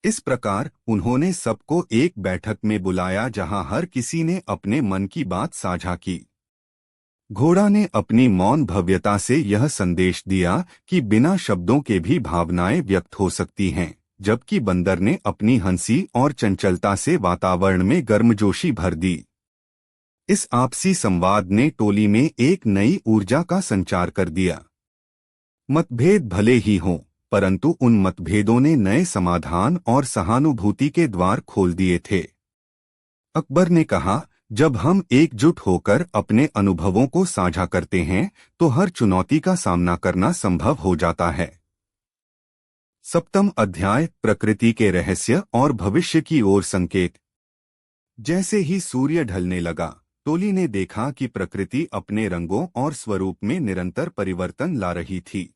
इस प्रकार उन्होंने सबको एक बैठक में बुलाया जहां हर किसी ने अपने मन की बात साझा की। घोड़ा ने अपनी मौन भव्यता से यह संदेश दिया कि बिना शब्दों के भी भावनाएं व्यक्त हो सकती हैं, जबकि बंदर ने अपनी हंसी और चंचलता से वातावरण में गर्मजोशी भर दी। इस आपसी संवाद ने टोली में एक नई ऊर्जा का संचार कर दिया। मतभेद भले ही हों, परंतु उन मतभेदों ने नए समाधान और सहानुभूति के द्वार खोल दिए थे। अकबर ने कहा, जब हम एकजुट होकर अपने अनुभवों को साझा करते हैं तो हर चुनौती का सामना करना संभव हो जाता है। सप्तम अध्याय, प्रकृति के रहस्य और भविष्य की ओर संकेत। जैसे ही सूर्य ढलने लगा, टोली ने देखा कि प्रकृति अपने रंगों और स्वरूप में निरंतर परिवर्तन ला रही थी।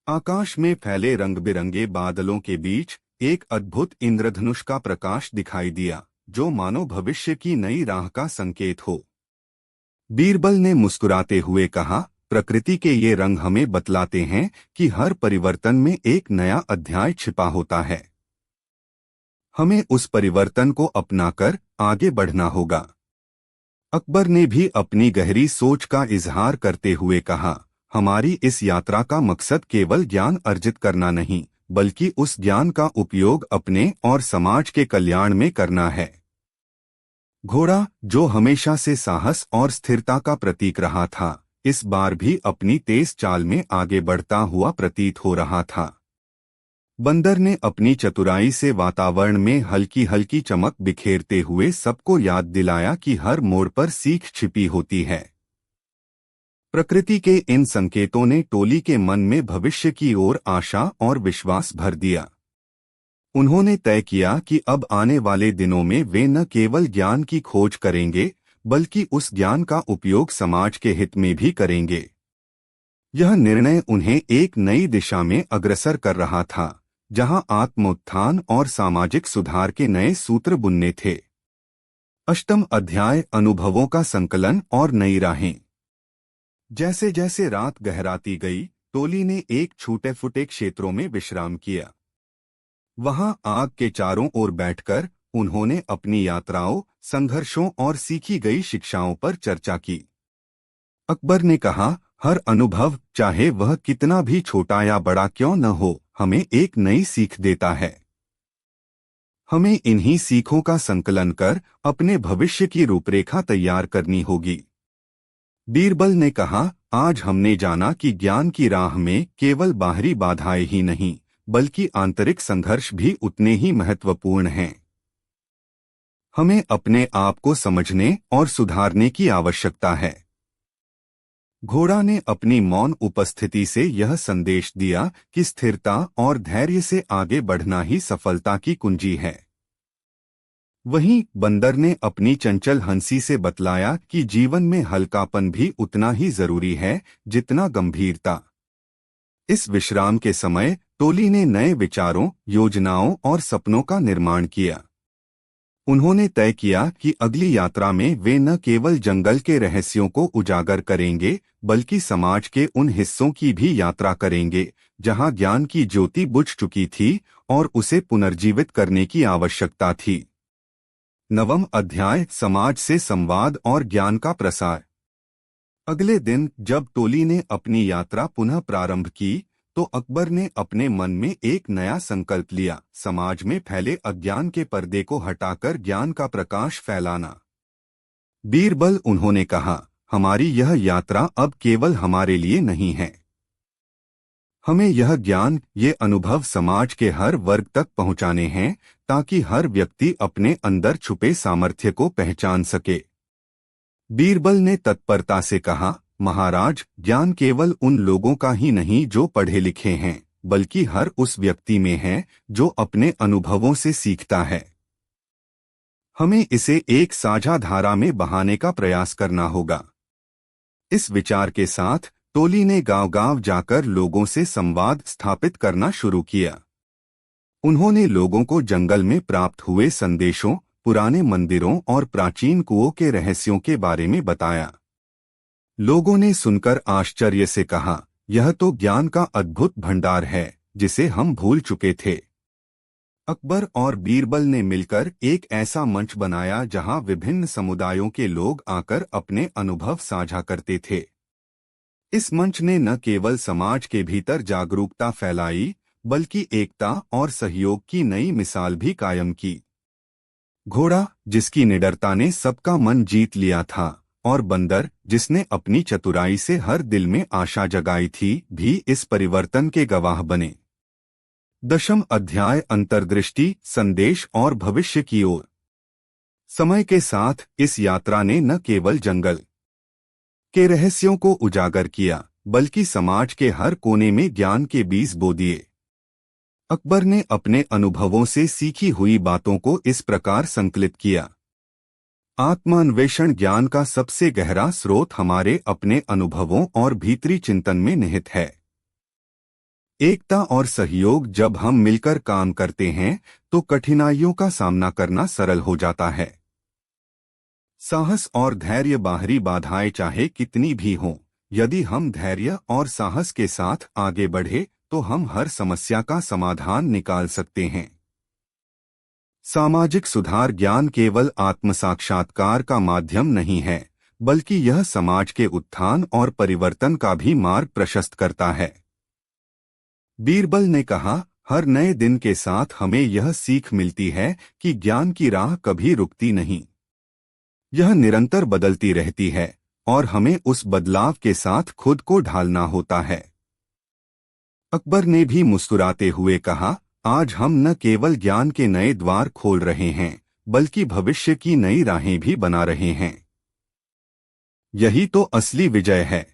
आकाश में फैले रंग बिरंगे बादलों के बीच एक अद्भुत इंद्रधनुष का प्रकाश दिखाई दिया, जो मानो भविष्य की नई राह का संकेत हो। बीरबल ने मुस्कुराते हुए कहा, प्रकृति के ये रंग हमें बतलाते हैं कि हर परिवर्तन में एक नया अध्याय छिपा होता है। हमें उस परिवर्तन को अपनाकर आगे बढ़ना होगा। अकबर ने भी अपनी गहरी सोच का इजहार करते हुए कहा, हमारी इस यात्रा का मकसद केवल ज्ञान अर्जित करना नहीं, बल्कि उस ज्ञान का उपयोग अपने और समाज के कल्याण में करना है। घोड़ा, जो हमेशा से साहस और स्थिरता का प्रतीक रहा था, इस बार भी अपनी तेज चाल में आगे बढ़ता हुआ प्रतीत हो रहा था। बंदर ने अपनी चतुराई से वातावरण में हल्की हल्की चमक बिखेरते हुए सबको याद दिलाया कि हर मोड़ पर सीख छिपी होती है। प्रकृति के इन संकेतों ने टोली के मन में भविष्य की ओर आशा और विश्वास भर दिया। उन्होंने तय किया कि अब आने वाले दिनों में वे न केवल ज्ञान की खोज करेंगे, बल्कि उस ज्ञान का उपयोग समाज के हित में भी करेंगे। यह निर्णय उन्हें एक नई दिशा में अग्रसर कर रहा था, जहां आत्मोत्थान और सामाजिक सुधार के नए सूत्र बुनने थे। अष्टम अध्याय, अनुभवों का संकलन और नई राहें। जैसे जैसे रात गहराती गई, टोली ने एक छूटे फूटे क्षेत्रों में विश्राम किया। वहां आग के चारों ओर बैठकर उन्होंने अपनी यात्राओं, संघर्षों और सीखी गई शिक्षाओं पर चर्चा की। अकबर ने कहा, हर अनुभव, चाहे वह कितना भी छोटा या बड़ा क्यों न हो, हमें एक नई सीख देता है। हमें इन्हीं सीखों का संकलन कर अपने भविष्य की रूपरेखा तैयार करनी होगी। बीरबल ने कहा, आज हमने जाना कि ज्ञान की राह में केवल बाहरी बाधाएं ही नहीं, बल्कि आंतरिक संघर्ष भी उतने ही महत्वपूर्ण हैं। हमें अपने आप को समझने और सुधारने की आवश्यकता है। घोड़ा ने अपनी मौन उपस्थिति से यह संदेश दिया कि स्थिरता और धैर्य से आगे बढ़ना ही सफलता की कुंजी है। वहीं बंदर ने अपनी चंचल हंसी से बतलाया कि जीवन में हल्कापन भी उतना ही जरूरी है जितना गंभीरता। इस विश्राम के समय टोली ने नए विचारों, योजनाओं और सपनों का निर्माण किया। उन्होंने तय किया कि अगली यात्रा में वे न केवल जंगल के रहस्यों को उजागर करेंगे बल्कि समाज के उन हिस्सों की भी यात्रा करेंगे जहां ज्ञान की ज्योति बुझ चुकी थी और उसे पुनर्जीवित करने की आवश्यकता थी। नवम अध्याय, समाज से संवाद और ज्ञान का प्रसार। अगले दिन जब टोली ने अपनी यात्रा पुनः प्रारंभ की तो अकबर ने अपने मन में एक नया संकल्प लिया, समाज में फैले अज्ञान के पर्दे को हटाकर ज्ञान का प्रकाश फैलाना। बीरबल, उन्होंने कहा, हमारी यह यात्रा अब केवल हमारे लिए नहीं है। हमें यह ज्ञान, ये अनुभव समाज के हर वर्ग तक पहुंचाने हैं ताकि हर व्यक्ति अपने अंदर छुपे सामर्थ्य को पहचान सके। बीरबल ने तत्परता से कहा, महाराज, ज्ञान केवल उन लोगों का ही नहीं जो पढ़े लिखे हैं, बल्कि हर उस व्यक्ति में है जो अपने अनुभवों से सीखता है। हमें इसे एक साझा धारा में बहाने का प्रयास करना होगा। इस विचार के साथ टोली ने गांव-गांव जाकर लोगों से संवाद स्थापित करना शुरू किया। उन्होंने लोगों को जंगल में प्राप्त हुए संदेशों, पुराने मंदिरों और प्राचीन कुओं के रहस्यों के बारे में बताया। लोगों ने सुनकर आश्चर्य से कहा, यह तो ज्ञान का अद्भुत भंडार है जिसे हम भूल चुके थे। अकबर और बीरबल ने मिलकर एक ऐसा मंच बनाया जहां विभिन्न समुदायों के लोग आकर अपने अनुभव साझा करते थे। इस मंच ने न केवल समाज के भीतर जागरूकता फैलाई बल्कि एकता और सहयोग की नई मिसाल भी कायम की। घोड़ा, जिसकी निडरता ने सबका मन जीत लिया था, और बंदर, जिसने अपनी चतुराई से हर दिल में आशा जगाई थी, भी इस परिवर्तन के गवाह बने। दशम अध्याय, अंतर्दृष्टि, संदेश और भविष्य की ओर। समय के साथ इस यात्रा ने न केवल जंगल के रहस्यों को उजागर किया बल्कि समाज के हर कोने में ज्ञान के बीज बो दिए। अकबर ने अपने अनुभवों से सीखी हुई बातों को इस प्रकार संकलित किया। आत्मान्वेषण ज्ञान का सबसे गहरा स्रोत हमारे अपने अनुभवों और भीतरी चिंतन में निहित है। एकता और सहयोग, जब हम मिलकर काम करते हैं तो कठिनाइयों का सामना करना सरल हो जाता है। साहस और धैर्य, बाहरी बाधाएं चाहे कितनी भी हों, यदि हम धैर्य और साहस के साथ आगे बढ़े तो हम हर समस्या का समाधान निकाल सकते हैं। सामाजिक सुधार, ज्ञान केवल आत्मसाक्षात्कार का माध्यम नहीं है बल्कि यह समाज के उत्थान और परिवर्तन का भी मार्ग प्रशस्त करता है। बीरबल ने कहा, हर नए दिन के साथ हमें यह सीख मिलती है कि ज्ञान की राह कभी रुकती नहीं। यह निरंतर बदलती रहती है और हमें उस बदलाव के साथ खुद को ढालना होता है। अकबर ने भी मुस्कुराते हुए कहा, आज हम न केवल ज्ञान के नए द्वार खोल रहे हैं बल्कि भविष्य की नई राहें भी बना रहे हैं। यही तो असली विजय है।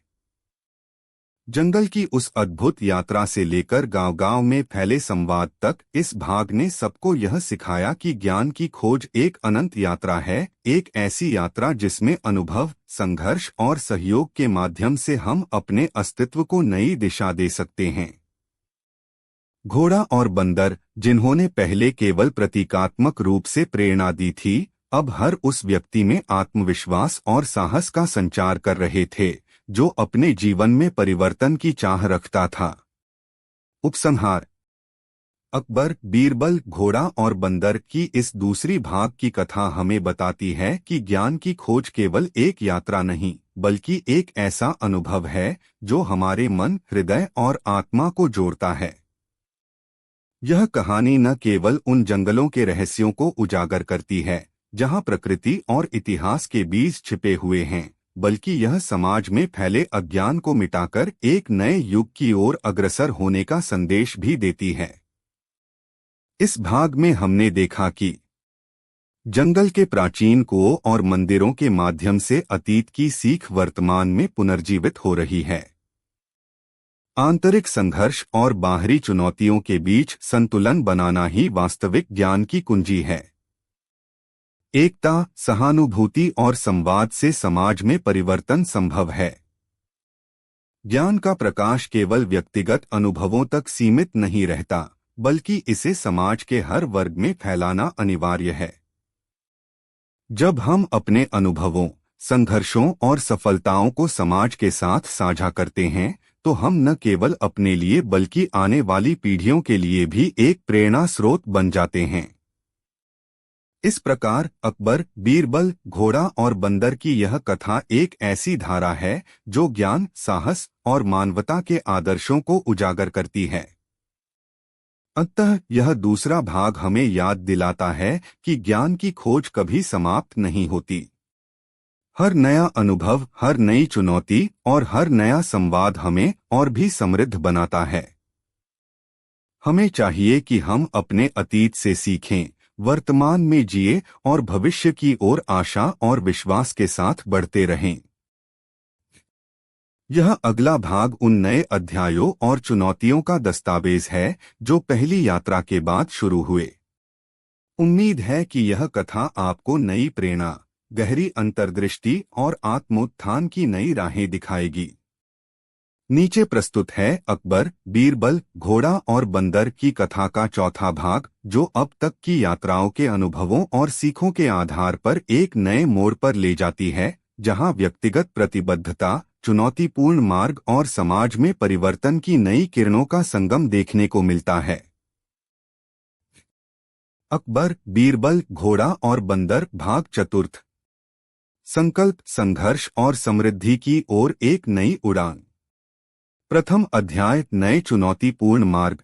जंगल की उस अद्भुत यात्रा से लेकर गांव-गांव में फैले संवाद तक, इस भाग ने सबको यह सिखाया कि ज्ञान की खोज एक अनंत यात्रा है, एक ऐसी यात्रा जिसमें अनुभव, संघर्ष और सहयोग के माध्यम से हम अपने अस्तित्व को नई दिशा दे सकते हैं। घोड़ा और बंदर, जिन्होंने पहले केवल प्रतीकात्मक रूप से प्रेरणा दी थी, अब हर उस व्यक्ति में आत्मविश्वास और साहस का संचार कर रहे थे जो अपने जीवन में परिवर्तन की चाह रखता था। उपसंहार। अकबर, बीरबल, घोड़ा और बंदर की इस दूसरी भाग की कथा हमें बताती है कि ज्ञान की खोज केवल एक यात्रा नहीं बल्कि एक ऐसा अनुभव है जो हमारे मन, हृदय और आत्मा को जोड़ता है। यह कहानी न केवल उन जंगलों के रहस्यों को उजागर करती है जहां प्रकृति और इतिहास के बीज छिपे हुए हैं, बल्कि यह समाज में फैले अज्ञान को मिटाकर एक नए युग की ओर अग्रसर होने का संदेश भी देती है। इस भाग में हमने देखा कि जंगल के प्राचीन कुओं और मंदिरों के माध्यम से अतीत की सीख वर्तमान में पुनर्जीवित हो रही है। आंतरिक संघर्ष और बाहरी चुनौतियों के बीच संतुलन बनाना ही वास्तविक ज्ञान की कुंजी है। एकता, सहानुभूति और संवाद से समाज में परिवर्तन संभव है। ज्ञान का प्रकाश केवल व्यक्तिगत अनुभवों तक सीमित नहीं रहता, बल्कि इसे समाज के हर वर्ग में फैलाना अनिवार्य है। जब हम अपने अनुभवों, संघर्षों और सफलताओं को समाज के साथ साझा करते हैं, तो हम न केवल अपने लिए बल्कि आने वाली पीढ़ियों के लिए भी एक प्रेरणा स्रोत बन जाते हैं। इस प्रकार अकबर, बीरबल, घोड़ा और बंदर की यह कथा एक ऐसी धारा है जो ज्ञान, साहस और मानवता के आदर्शों को उजागर करती है। अतः यह दूसरा भाग हमें याद दिलाता है कि ज्ञान की खोज कभी समाप्त नहीं होती। हर नया अनुभव, हर नई चुनौती और हर नया संवाद हमें और भी समृद्ध बनाता है। हमें चाहिए कि हम अपने अतीत से सीखें, वर्तमान में जिए और भविष्य की ओर आशा और विश्वास के साथ बढ़ते रहें। यह अगला भाग उन नए अध्यायों और चुनौतियों का दस्तावेज है जो पहली यात्रा के बाद शुरू हुए। उम्मीद है कि यह कथा आपको नई प्रेरणा, गहरी अंतर्दृष्टि और आत्मोत्थान की नई राहें दिखाएगी। नीचे प्रस्तुत है अकबर, बीरबल, घोड़ा और बंदर की कथा का चौथा भाग, जो अब तक की यात्राओं के अनुभवों और सीखों के आधार पर एक नए मोड़ पर ले जाती है, जहां व्यक्तिगत प्रतिबद्धता, चुनौतीपूर्ण मार्ग और समाज में परिवर्तन की नई किरणों का संगम देखने को मिलता है। अकबर, बीरबल, घोड़ा और बंदर, भाग चतुर्थ। संकल्प, संघर्ष और समृद्धि की ओर एक नई उड़ान। प्रथम अध्याय, नए चुनौतीपूर्ण मार्ग।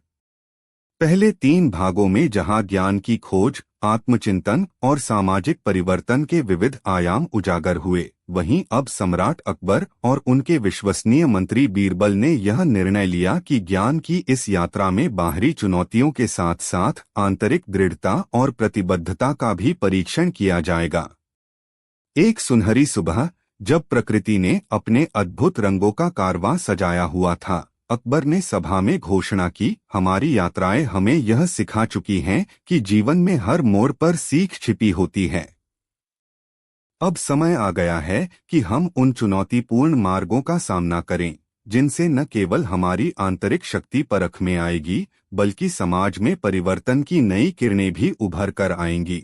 पहले 3 भागों में जहां ज्ञान की खोज, आत्मचिंतन और सामाजिक परिवर्तन के विविध आयाम उजागर हुए, वहीं अब सम्राट अकबर और उनके विश्वसनीय मंत्री बीरबल ने यह निर्णय लिया कि ज्ञान की इस यात्रा में बाहरी चुनौतियों के साथ साथ आंतरिक दृढ़ता और प्रतिबद्धता का भी परीक्षण किया जाएगा। एक सुनहरी सुबह, जब प्रकृति ने अपने अद्भुत रंगों का कारवां सजाया हुआ था, अकबर ने सभा में घोषणा की, हमारी यात्राएं हमें यह सिखा चुकी हैं कि जीवन में हर मोड़ पर सीख छिपी होती है। अब समय आ गया है कि हम उन चुनौतीपूर्ण मार्गों का सामना करें, जिनसे न केवल हमारी आंतरिक शक्ति परख में आएगी, बल्कि समाज में परिवर्तन की नई किरणें भी उभर कर आएंगी।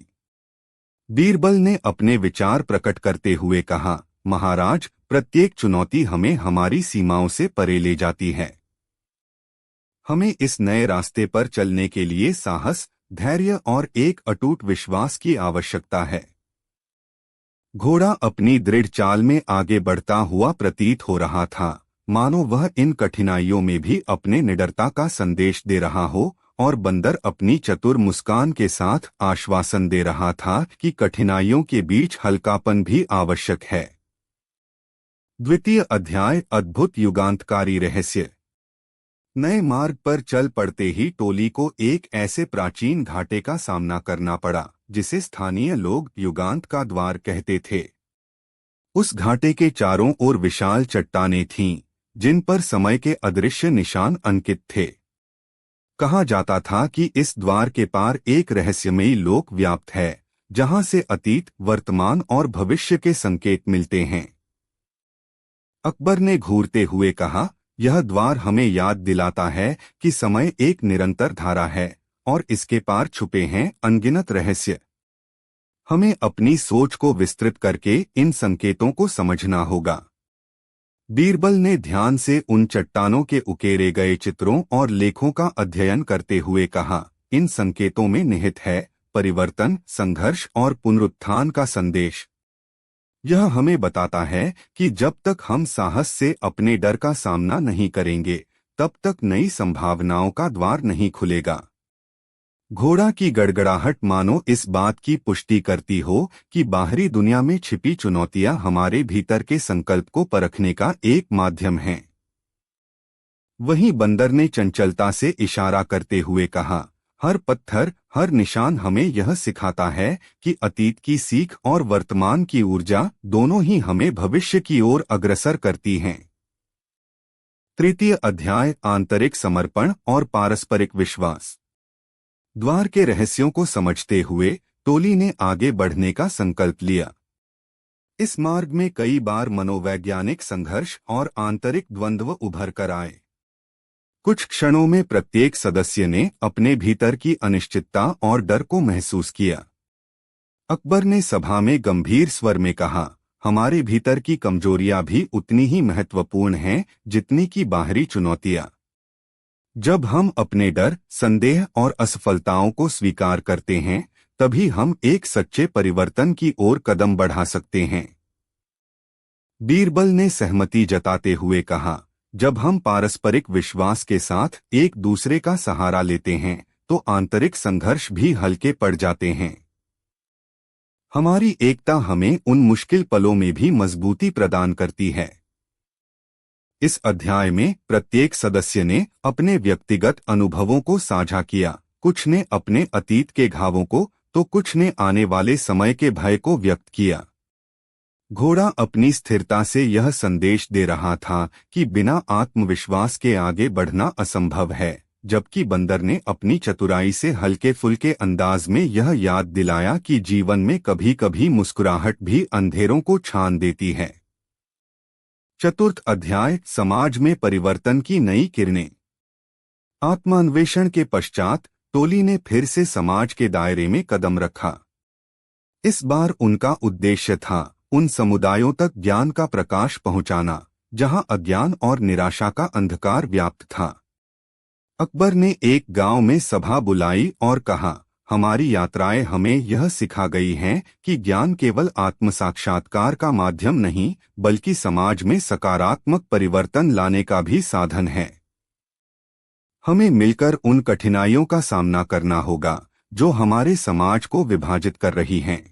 बीरबल ने अपने विचार प्रकट करते हुए कहा, महाराज, प्रत्येक चुनौती हमें हमारी सीमाओं से परे ले जाती है। हमें इस नए रास्ते पर चलने के लिए साहस, धैर्य और एक अटूट विश्वास की आवश्यकता है। घोड़ा अपनी दृढ़ चाल में आगे बढ़ता हुआ प्रतीत हो रहा था, मानो वह इन कठिनाइयों में भी अपने निडरता का संदेश दे रहा हो, और बंदर अपनी चतुर मुस्कान के साथ आश्वासन दे रहा था कि कठिनाइयों के बीच हल्कापन भी आवश्यक है। द्वितीय अध्याय, अद्भुत युगांतकारी रहस्य। नए मार्ग पर चल पड़ते ही टोली को एक ऐसे प्राचीन घाटे का सामना करना पड़ा, जिसे स्थानीय लोग युगांत का द्वार कहते थे। उस घाटे के चारों ओर विशाल चट्टानें थीं, जिन पर समय के अदृश्य निशान अंकित थे। कहा जाता था कि इस द्वार के पार एक रहस्यमयी लोक व्याप्त है, जहां से अतीत, वर्तमान और भविष्य के संकेत मिलते हैं। अकबर ने घूरते हुए कहा, यह द्वार हमें याद दिलाता है कि समय एक निरंतर धारा है और इसके पार छुपे हैं अनगिनत रहस्य। हमें अपनी सोच को विस्तृत करके इन संकेतों को समझना होगा। बीरबल ने ध्यान से उन चट्टानों के उकेरे गए चित्रों और लेखों का अध्ययन करते हुए कहा, इन संकेतों में निहित है परिवर्तन, संघर्ष और पुनरुत्थान का संदेश। यह हमें बताता है कि जब तक हम साहस से अपने डर का सामना नहीं करेंगे, तब तक नई संभावनाओं का द्वार नहीं खुलेगा। घोड़ा की गड़गड़ाहट मानो इस बात की पुष्टि करती हो कि बाहरी दुनिया में छिपी चुनौतियां हमारे भीतर के संकल्प को परखने का एक माध्यम हैं। वहीं बंदर ने चंचलता से इशारा करते हुए कहा, हर पत्थर, हर निशान हमें यह सिखाता है कि अतीत की सीख और वर्तमान की ऊर्जा दोनों ही हमें भविष्य की ओर अग्रसर करती हैं। तृतीय अध्याय, आंतरिक समर्पण और पारस्परिक विश्वास। द्वार के रहस्यों को समझते हुए टोली ने आगे बढ़ने का संकल्प लिया। इस मार्ग में कई बार मनोवैज्ञानिक संघर्ष और आंतरिक द्वंद्व उभर कर आए। कुछ क्षणों में प्रत्येक सदस्य ने अपने भीतर की अनिश्चितता और डर को महसूस किया। अकबर ने सभा में गंभीर स्वर में कहा, हमारे भीतर की कमजोरियां भी उतनी ही महत्वपूर्ण हैं जितनी की बाहरी चुनौतियां। जब हम अपने डर, संदेह और असफलताओं को स्वीकार करते हैं, तभी हम एक सच्चे परिवर्तन की ओर कदम बढ़ा सकते हैं। बीरबल ने सहमति जताते हुए कहा, जब हम पारस्परिक विश्वास के साथ एक दूसरे का सहारा लेते हैं, तो आंतरिक संघर्ष भी हल्के पड़ जाते हैं। हमारी एकता हमें उन मुश्किल पलों में भी मजबूती प्रदान करती है। इस अध्याय में प्रत्येक सदस्य ने अपने व्यक्तिगत अनुभवों को साझा किया। कुछ ने अपने अतीत के घावों को, तो कुछ ने आने वाले समय के भय को व्यक्त किया। घोड़ा अपनी स्थिरता से यह संदेश दे रहा था कि बिना आत्मविश्वास के आगे बढ़ना असंभव है, जबकि बंदर ने अपनी चतुराई से हल्के फुल्के अंदाज में यह याद दिलाया कि जीवन में कभी कभी मुस्कुराहट भी अंधेरों को छान देती है। चतुर्थ अध्याय, समाज में परिवर्तन की नई किरणें। आत्मान्वेषण के पश्चात टोली ने फिर से समाज के दायरे में कदम रखा। इस बार उनका उद्देश्य था उन समुदायों तक ज्ञान का प्रकाश पहुंचाना जहां अज्ञान और निराशा का अंधकार व्याप्त था। अकबर ने एक गांव में सभा बुलाई और कहा, हमारी यात्राएं हमें यह सिखा गई हैं कि ज्ञान केवल आत्मसाक्षात्कार का माध्यम नहीं, बल्कि समाज में सकारात्मक परिवर्तन लाने का भी साधन है। हमें मिलकर उन कठिनाइयों का सामना करना होगा जो हमारे समाज को विभाजित कर रही हैं।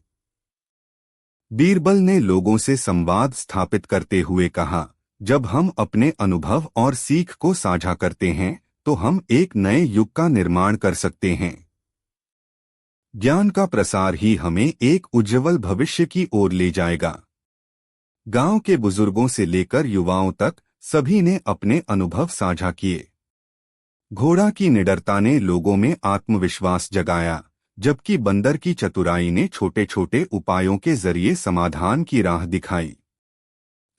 बीरबल ने लोगों से संवाद स्थापित करते हुए कहा, जब हम अपने अनुभव और सीख को साझा करते हैं, तो हम एक नए युग का निर्माण कर सकते हैं। ज्ञान का प्रसार ही हमें एक उज्ज्वल भविष्य की ओर ले जाएगा। गांव के बुजुर्गों से लेकर युवाओं तक सभी ने अपने अनुभव साझा किए। घोड़ा की निडरता ने लोगों में आत्मविश्वास जगाया, जबकि बंदर की चतुराई ने छोटे छोटे उपायों के जरिए समाधान की राह दिखाई।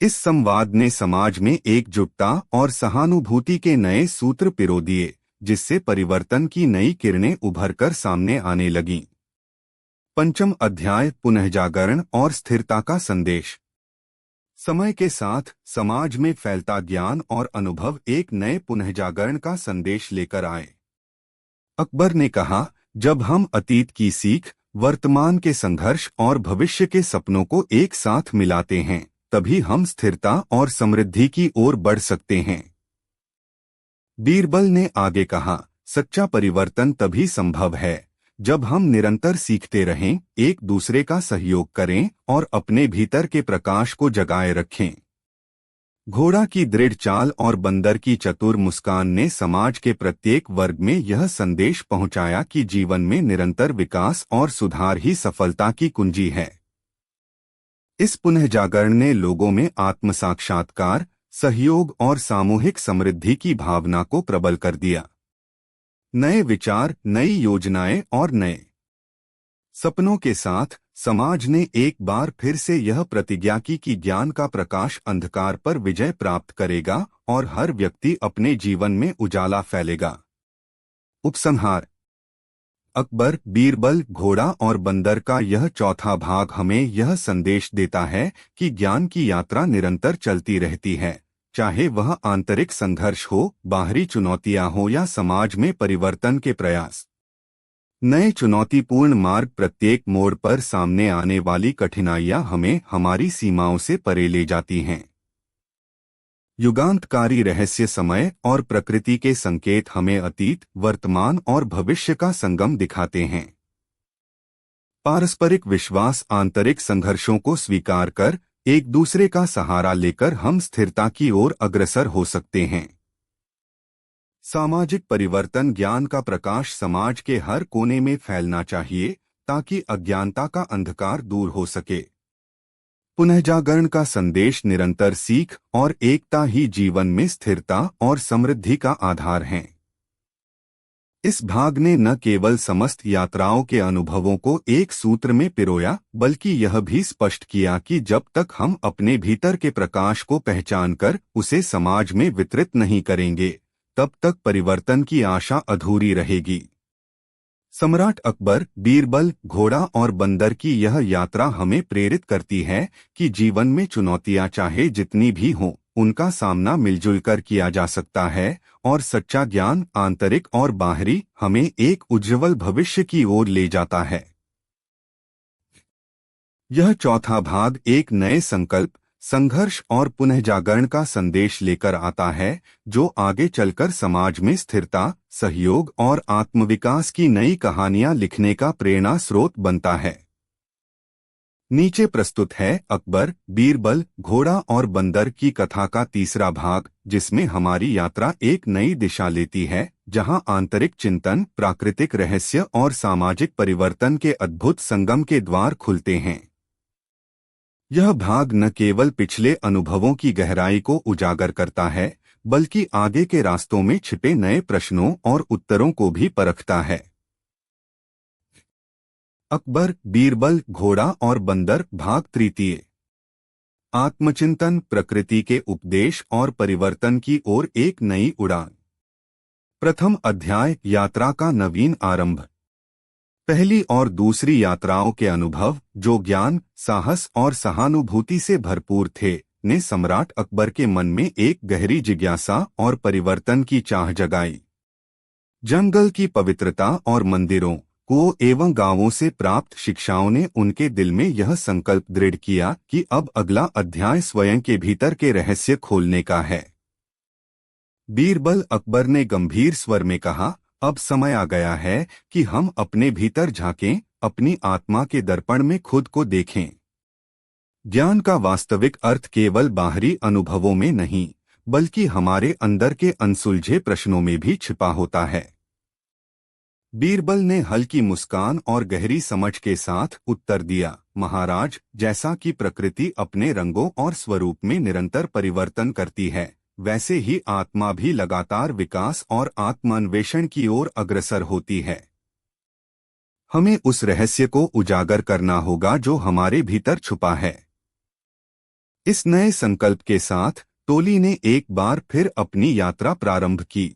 इस संवाद ने समाज में एकजुटता और सहानुभूति के नए सूत्र पिरो दिए, जिससे परिवर्तन की नई किरणें उभरकर सामने आने लगीं। पंचम अध्याय, पुनर्जागरण और स्थिरता का संदेश। समय के साथ समाज में फैलता ज्ञान और अनुभव एक नए पुनर्जागरण का संदेश लेकर आए। अकबर ने कहा, जब हम अतीत की सीख, वर्तमान के संघर्ष और भविष्य के सपनों को एक साथ मिलाते हैं, तभी हम स्थिरता और समृद्धि की ओर बढ़ सकते हैं। बीरबल ने आगे कहा, सच्चा परिवर्तन तभी संभव है जब हम निरंतर सीखते रहें, एक दूसरे का सहयोग करें और अपने भीतर के प्रकाश को जगाए रखें। घोड़ा की दृढ़ चाल और बंदर की चतुर मुस्कान ने समाज के प्रत्येक वर्ग में यह संदेश पहुंचाया कि जीवन में निरंतर विकास और सुधार ही सफलता की कुंजी है। इस पुनर्जागरण ने लोगों में आत्मसाक्षात्कार, सहयोग और सामूहिक समृद्धि की भावना को प्रबल कर दिया। नए विचार, नई योजनाएं और नए सपनों के साथ समाज ने एक बार फिर से यह प्रतिज्ञा की कि ज्ञान का प्रकाश अंधकार पर विजय प्राप्त करेगा और हर व्यक्ति अपने जीवन में उजाला फैलेगा। उपसंहार। अकबर, बीरबल, घोड़ा और बंदर का यह चौथा भाग हमें यह संदेश देता है कि ज्ञान की यात्रा निरंतर चलती रहती है, चाहे वह आंतरिक संघर्ष हो, बाहरी चुनौतियां हो या समाज में परिवर्तन के प्रयास। नए चुनौतीपूर्ण मार्ग, प्रत्येक मोड़ पर सामने आने वाली कठिनाइयां हमें हमारी सीमाओं से परे ले जाती हैं। युगांतकारी रहस्य, समय और प्रकृति के संकेत हमें अतीत, वर्तमान और भविष्य का संगम दिखाते हैं। पारस्परिक विश्वास, आंतरिक संघर्षों को स्वीकार कर एक दूसरे का सहारा लेकर हम स्थिरता की ओर अग्रसर हो सकते हैं। सामाजिक परिवर्तन, ज्ञान का प्रकाश समाज के हर कोने में फैलना चाहिए ताकि अज्ञानता का अंधकार दूर हो सके। पुनर्जागरण का संदेश, निरंतर सीख और एकता ही जीवन में स्थिरता और समृद्धि का आधार हैं। इस भाग ने न केवल समस्त यात्राओं के अनुभवों को एक सूत्र में पिरोया, बल्कि यह भी स्पष्ट किया कि जब तक हम अपने भीतर के प्रकाश को पहचानकर उसे समाज में वितरित नहीं करेंगे, तब तक परिवर्तन की आशा अधूरी रहेगी। सम्राट अकबर, बीरबल, घोड़ा और बंदर की यह यात्रा हमें प्रेरित करती है कि जीवन में चुनौतियां चाहे जितनी भी हों, उनका सामना मिलजुल कर किया जा सकता है और सच्चा ज्ञान, आंतरिक और बाहरी, हमें एक उज्ज्वल भविष्य की ओर ले जाता है। यह चौथा भाग एक नए संकल्प, संघर्ष और पुनः जागरण का संदेश लेकर आता है, जो आगे चलकर समाज में स्थिरता, सहयोग और आत्मविकास की नई कहानियां लिखने का प्रेरणा स्रोत बनता है। नीचे प्रस्तुत है अकबर, बीरबल, घोड़ा और बंदर की कथा का तीसरा भाग, जिसमें हमारी यात्रा एक नई दिशा लेती है, जहां आंतरिक चिंतन, प्राकृतिक रहस्य और सामाजिक परिवर्तन के अद्भुत संगम के द्वार खुलते हैं। यह भाग न केवल पिछले अनुभवों की गहराई को उजागर करता है, बल्कि आगे के रास्तों में छिपे नए प्रश्नों और उत्तरों को भी परखता है। अकबर, बीरबल, घोड़ा और बंदर, भाग तृतीय। आत्मचिंतन, प्रकृति के उपदेश और परिवर्तन की ओर एक नई उड़ान। प्रथम अध्याय, यात्रा का नवीन आरंभ। पहली और दूसरी यात्राओं के अनुभव, जो ज्ञान, साहस और सहानुभूति से भरपूर थे, ने सम्राट अकबर के मन में एक गहरी जिज्ञासा और परिवर्तन की चाह जगाई। जंगल की पवित्रता और मंदिरों, कुओं एवं गांवों से प्राप्त शिक्षाओं ने उनके दिल में यह संकल्प दृढ़ किया कि अब अगला अध्याय स्वयं के भीतर के रहस्य खोलने का है। बीरबल, अकबर ने गंभीर स्वर में कहा, अब समय आ गया है कि हम अपने भीतर झांकें, अपनी आत्मा के दर्पण में खुद को देखें। ज्ञान का वास्तविक अर्थ केवल बाहरी अनुभवों में नहीं, बल्कि हमारे अंदर के अनसुलझे प्रश्नों में भी छिपा होता है। बीरबल ने हल्की मुस्कान और गहरी समझ के साथ उत्तर दिया, महाराज, जैसा कि प्रकृति अपने रंगों और स्वरूप में निरंतर परिवर्तन करती है, वैसे ही आत्मा भी लगातार विकास और आत्मान्वेषण की ओर अग्रसर होती है। हमें उस रहस्य को उजागर करना होगा जो हमारे भीतर छुपा है। इस नए संकल्प के साथ टोली ने एक बार फिर अपनी यात्रा प्रारंभ की।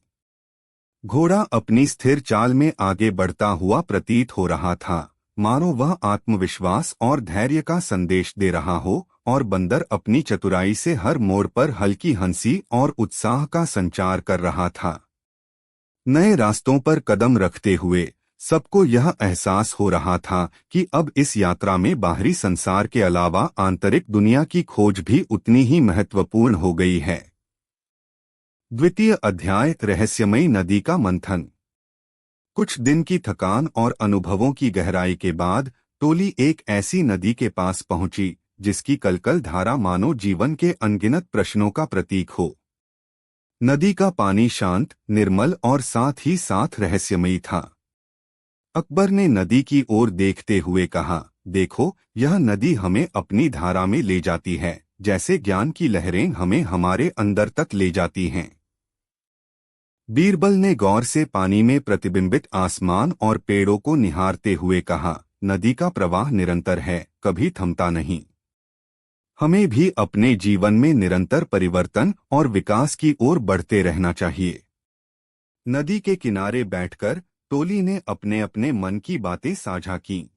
घोड़ा अपनी स्थिर चाल में आगे बढ़ता हुआ प्रतीत हो रहा था, मानो वह आत्मविश्वास और धैर्य का संदेश दे रहा हो, और बंदर अपनी चतुराई से हर मोड़ पर हल्की हंसी और उत्साह का संचार कर रहा था। नए रास्तों पर कदम रखते हुए सबको यह एहसास हो रहा था कि अब इस यात्रा में बाहरी संसार के अलावा आंतरिक दुनिया की खोज भी उतनी ही महत्वपूर्ण हो गई है। द्वितीय अध्याय, रहस्यमयी नदी का मंथन। कुछ दिन की थकान और अनुभवों की गहराई के बाद टोली एक ऐसी नदी के पास पहुंची जिसकी कलकल धारा मानो जीवन के अनगिनत प्रश्नों का प्रतीक हो। नदी का पानी शांत, निर्मल और साथ ही साथ रहस्यमयी था। अकबर ने नदी की ओर देखते हुए कहा, देखो, यह नदी हमें अपनी धारा में ले जाती है, जैसे ज्ञान की लहरें हमें हमारे अंदर तक ले जाती हैं। बीरबल ने गौर से पानी में प्रतिबिंबित आसमान और पेड़ों को निहारते हुए कहा, नदी का प्रवाह निरंतर है, कभी थमता नहीं। हमें भी अपने जीवन में निरंतर परिवर्तन और विकास की ओर बढ़ते रहना चाहिए। नदी के किनारे बैठकर टोली ने अपने अपने मन की बातें साझा की।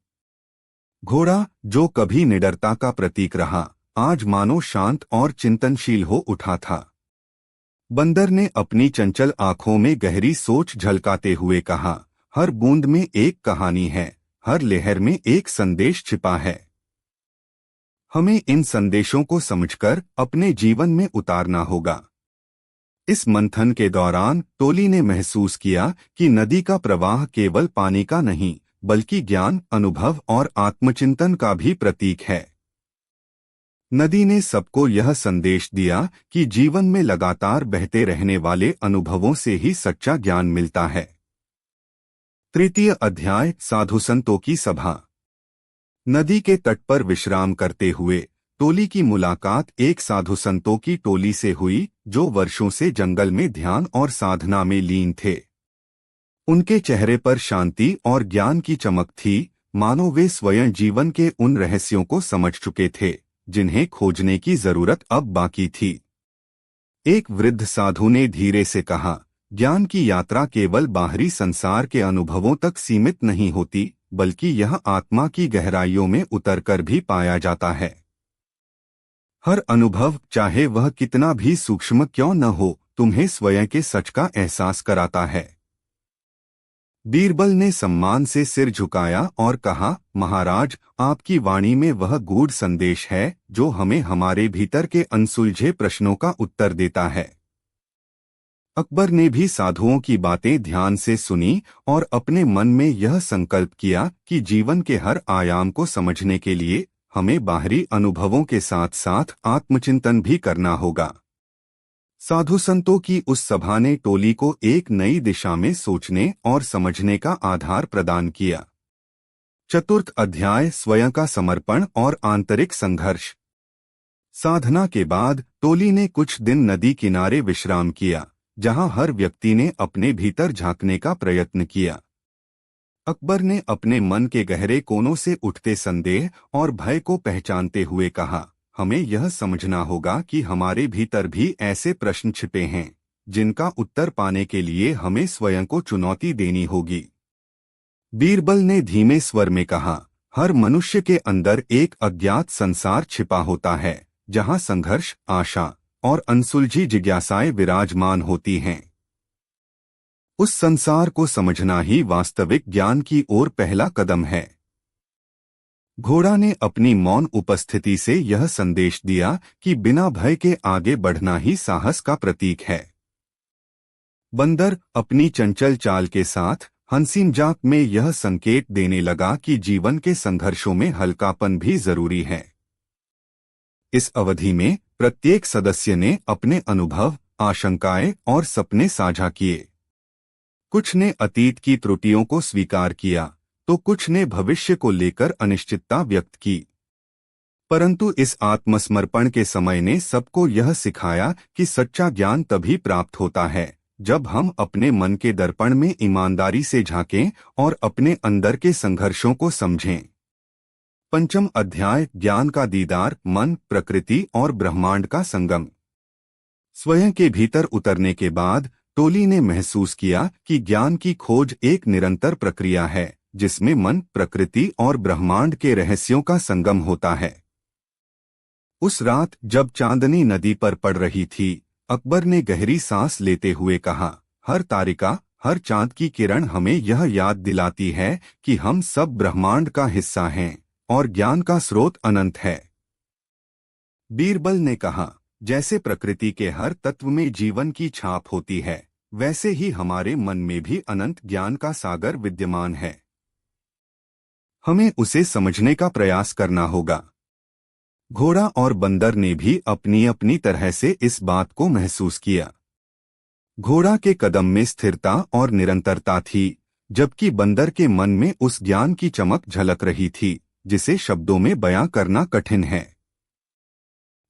घोड़ा, जो कभी निडरता का प्रतीक रहा, आज मानो शांत और चिंतनशील हो उठा था। बंदर ने अपनी चंचल आंखों में गहरी सोच झलकाते हुए कहा, हर बूंद में एक कहानी है, हर लहर में एक संदेश छिपा है। हमें इन संदेशों को समझकर अपने जीवन में उतारना होगा। इस मंथन के दौरान टोली ने महसूस किया कि नदी का प्रवाह केवल पानी का नहीं, बल्कि ज्ञान, अनुभव और आत्मचिंतन का भी प्रतीक है। नदी ने सबको यह संदेश दिया कि जीवन में लगातार बहते रहने वाले अनुभवों से ही सच्चा ज्ञान मिलता है। तृतीय अध्याय, साधु संतों की सभा। नदी के तट पर विश्राम करते हुए टोली की मुलाकात एक साधु संतों की टोली से हुई, जो वर्षों से जंगल में ध्यान और साधना में लीन थे। उनके चेहरे पर शांति और ज्ञान की चमक थी, मानो वे स्वयं जीवन के उन रहस्यों को समझ चुके थे जिन्हें खोजने की जरूरत अब बाकी थी। एक वृद्ध साधु ने धीरे से कहा, ज्ञान की यात्रा केवल बाहरी संसार के अनुभवों तक सीमित नहीं होती, बल्कि यह आत्मा की गहराइयों में उतरकर भी पाया जाता है। हर अनुभव, चाहे वह कितना भी सूक्ष्म क्यों न हो, तुम्हें स्वयं के सच का एहसास कराता है। बीरबल ने सम्मान से सिर झुकाया और कहा, महाराज, आपकी वाणी में वह गूढ़ संदेश है जो हमें हमारे भीतर के अनसुलझे प्रश्नों का उत्तर देता है। अकबर ने भी साधुओं की बातें ध्यान से सुनी और अपने मन में यह संकल्प किया कि जीवन के हर आयाम को समझने के लिए हमें बाहरी अनुभवों के साथ साथ आत्मचिंतन भी करना होगा। साधु संतों की उस सभा ने टोली को एक नई दिशा में सोचने और समझने का आधार प्रदान किया। चतुर्थ अध्याय, स्वयं का समर्पण और आंतरिक संघर्ष। साधना के बाद टोली ने कुछ दिन नदी किनारे विश्राम किया, जहां हर व्यक्ति ने अपने भीतर झांकने का प्रयत्न किया। अकबर ने अपने मन के गहरे कोनों से उठते संदेह और भय को पहचानते हुए कहा, हमें यह समझना होगा कि हमारे भीतर भी ऐसे प्रश्न छिपे हैं जिनका उत्तर पाने के लिए हमें स्वयं को चुनौती देनी होगी। बीरबल ने धीमे स्वर में कहा, हर मनुष्य के अंदर एक अज्ञात संसार छिपा होता है, जहां संघर्ष, आशा और अनसुलझी जिज्ञासाएं विराजमान होती हैं। उस संसार को समझना ही वास्तविक ज्ञान की ओर पहला कदम है। घोड़ा ने अपनी मौन उपस्थिति से यह संदेश दिया कि बिना भय के आगे बढ़ना ही साहस का प्रतीक है। बंदर अपनी चंचल चाल के साथ हंसी मजाक में यह संकेत देने लगा कि जीवन के संघर्षों में हल्कापन भी जरूरी है। इस अवधि में प्रत्येक सदस्य ने अपने अनुभव, आशंकाएं और सपने साझा किए। कुछ ने अतीत की त्रुटियों को स्वीकार किया, तो कुछ ने भविष्य को लेकर अनिश्चितता व्यक्त की। परंतु इस आत्मसमर्पण के समय ने सबको यह सिखाया कि सच्चा ज्ञान तभी प्राप्त होता है जब हम अपने मन के दर्पण में ईमानदारी से झांकें और अपने अंदर के संघर्षों को समझें। पंचम अध्याय, ज्ञान का दीदार, मन, प्रकृति और ब्रह्मांड का संगम। स्वयं के भीतर उतरने के बाद टोली ने महसूस किया कि ज्ञान की खोज एक निरंतर प्रक्रिया है, जिसमें मन, प्रकृति और ब्रह्मांड के रहस्यों का संगम होता है। उस रात जब चांदनी नदी पर पड़ रही थी, अकबर ने गहरी सांस लेते हुए कहा, हर तारिका, हर चांद की किरण हमें यह याद दिलाती है कि हम सब ब्रह्मांड का हिस्सा हैं और ज्ञान का स्रोत अनंत है। बीरबल ने कहा, जैसे प्रकृति के हर तत्व में जीवन की छाप होती है, वैसे ही हमारे मन में भी अनंत ज्ञान का सागर विद्यमान है। हमें उसे समझने का प्रयास करना होगा। घोड़ा और बंदर ने भी अपनी अपनी तरह से इस बात को महसूस किया। घोड़ा के कदम में स्थिरता और निरंतरता थी, जबकि बंदर के मन में उस ज्ञान की चमक झलक रही थी जिसे शब्दों में बयां करना कठिन है।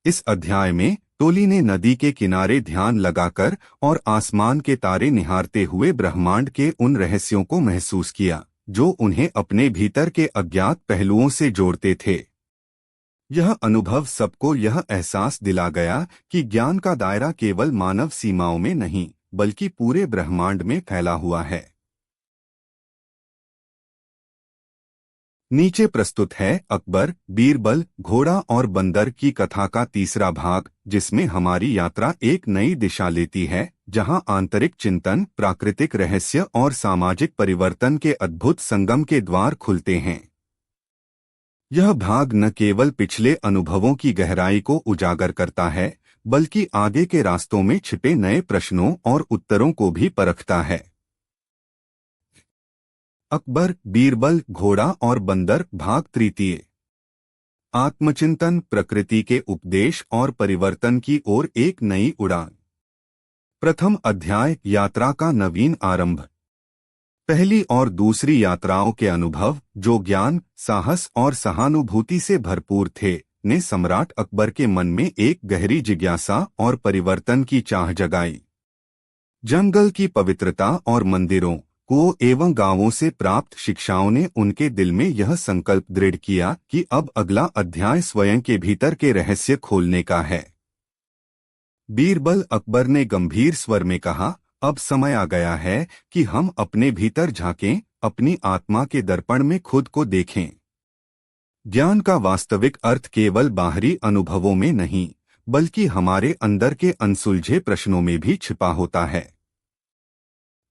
इस अध्याय में टोली ने नदी के किनारे ध्यान लगाकर और आसमान के तारे निहारते हुए ब्रह्मांड के उन रहस्यों को महसूस किया जो उन्हें अपने भीतर के अज्ञात पहलुओं से जोड़ते थे। यह अनुभव सबको यह एहसास दिला गया कि ज्ञान का दायरा केवल मानव सीमाओं में नहीं, बल्कि पूरे ब्रह्मांड में फैला हुआ है। नीचे प्रस्तुत है अकबर, बीरबल, घोड़ा और बंदर की कथा का तीसरा भाग, जिसमें हमारी यात्रा एक नई दिशा लेती है, जहां आंतरिक चिंतन, प्राकृतिक रहस्य और सामाजिक परिवर्तन के अद्भुत संगम के द्वार खुलते हैं। यह भाग न केवल पिछले अनुभवों की गहराई को उजागर करता है, बल्कि आगे के रास्तों में छिपे नए प्रश्नों और उत्तरों को भी परखता है। अकबर, बीरबल, घोड़ा और बंदर, भाग तृतीय। आत्मचिंतन, प्रकृति के उपदेश और परिवर्तन की ओर एक नई उड़ान। प्रथम अध्याय, यात्रा का नवीन आरंभ। पहली और दूसरी यात्राओं के अनुभव, जो ज्ञान, साहस और सहानुभूति से भरपूर थे, ने सम्राट अकबर के मन में एक गहरी जिज्ञासा और परिवर्तन की चाह जगाई। जंगल की पवित्रता और मंदिरों, कुओं एवं गांवों से प्राप्त शिक्षाओं ने उनके दिल में यह संकल्प दृढ़ किया कि अब अगला अध्याय स्वयं के भीतर के रहस्य खोलने का है। बीरबल, अकबर ने गंभीर स्वर में कहा, अब समय आ गया है कि हम अपने भीतर झांकें, अपनी आत्मा के दर्पण में खुद को देखें। ज्ञान का वास्तविक अर्थ केवल बाहरी अनुभवों में नहीं, बल्कि हमारे अंदर के अनसुलझे प्रश्नों में भी छिपा होता है।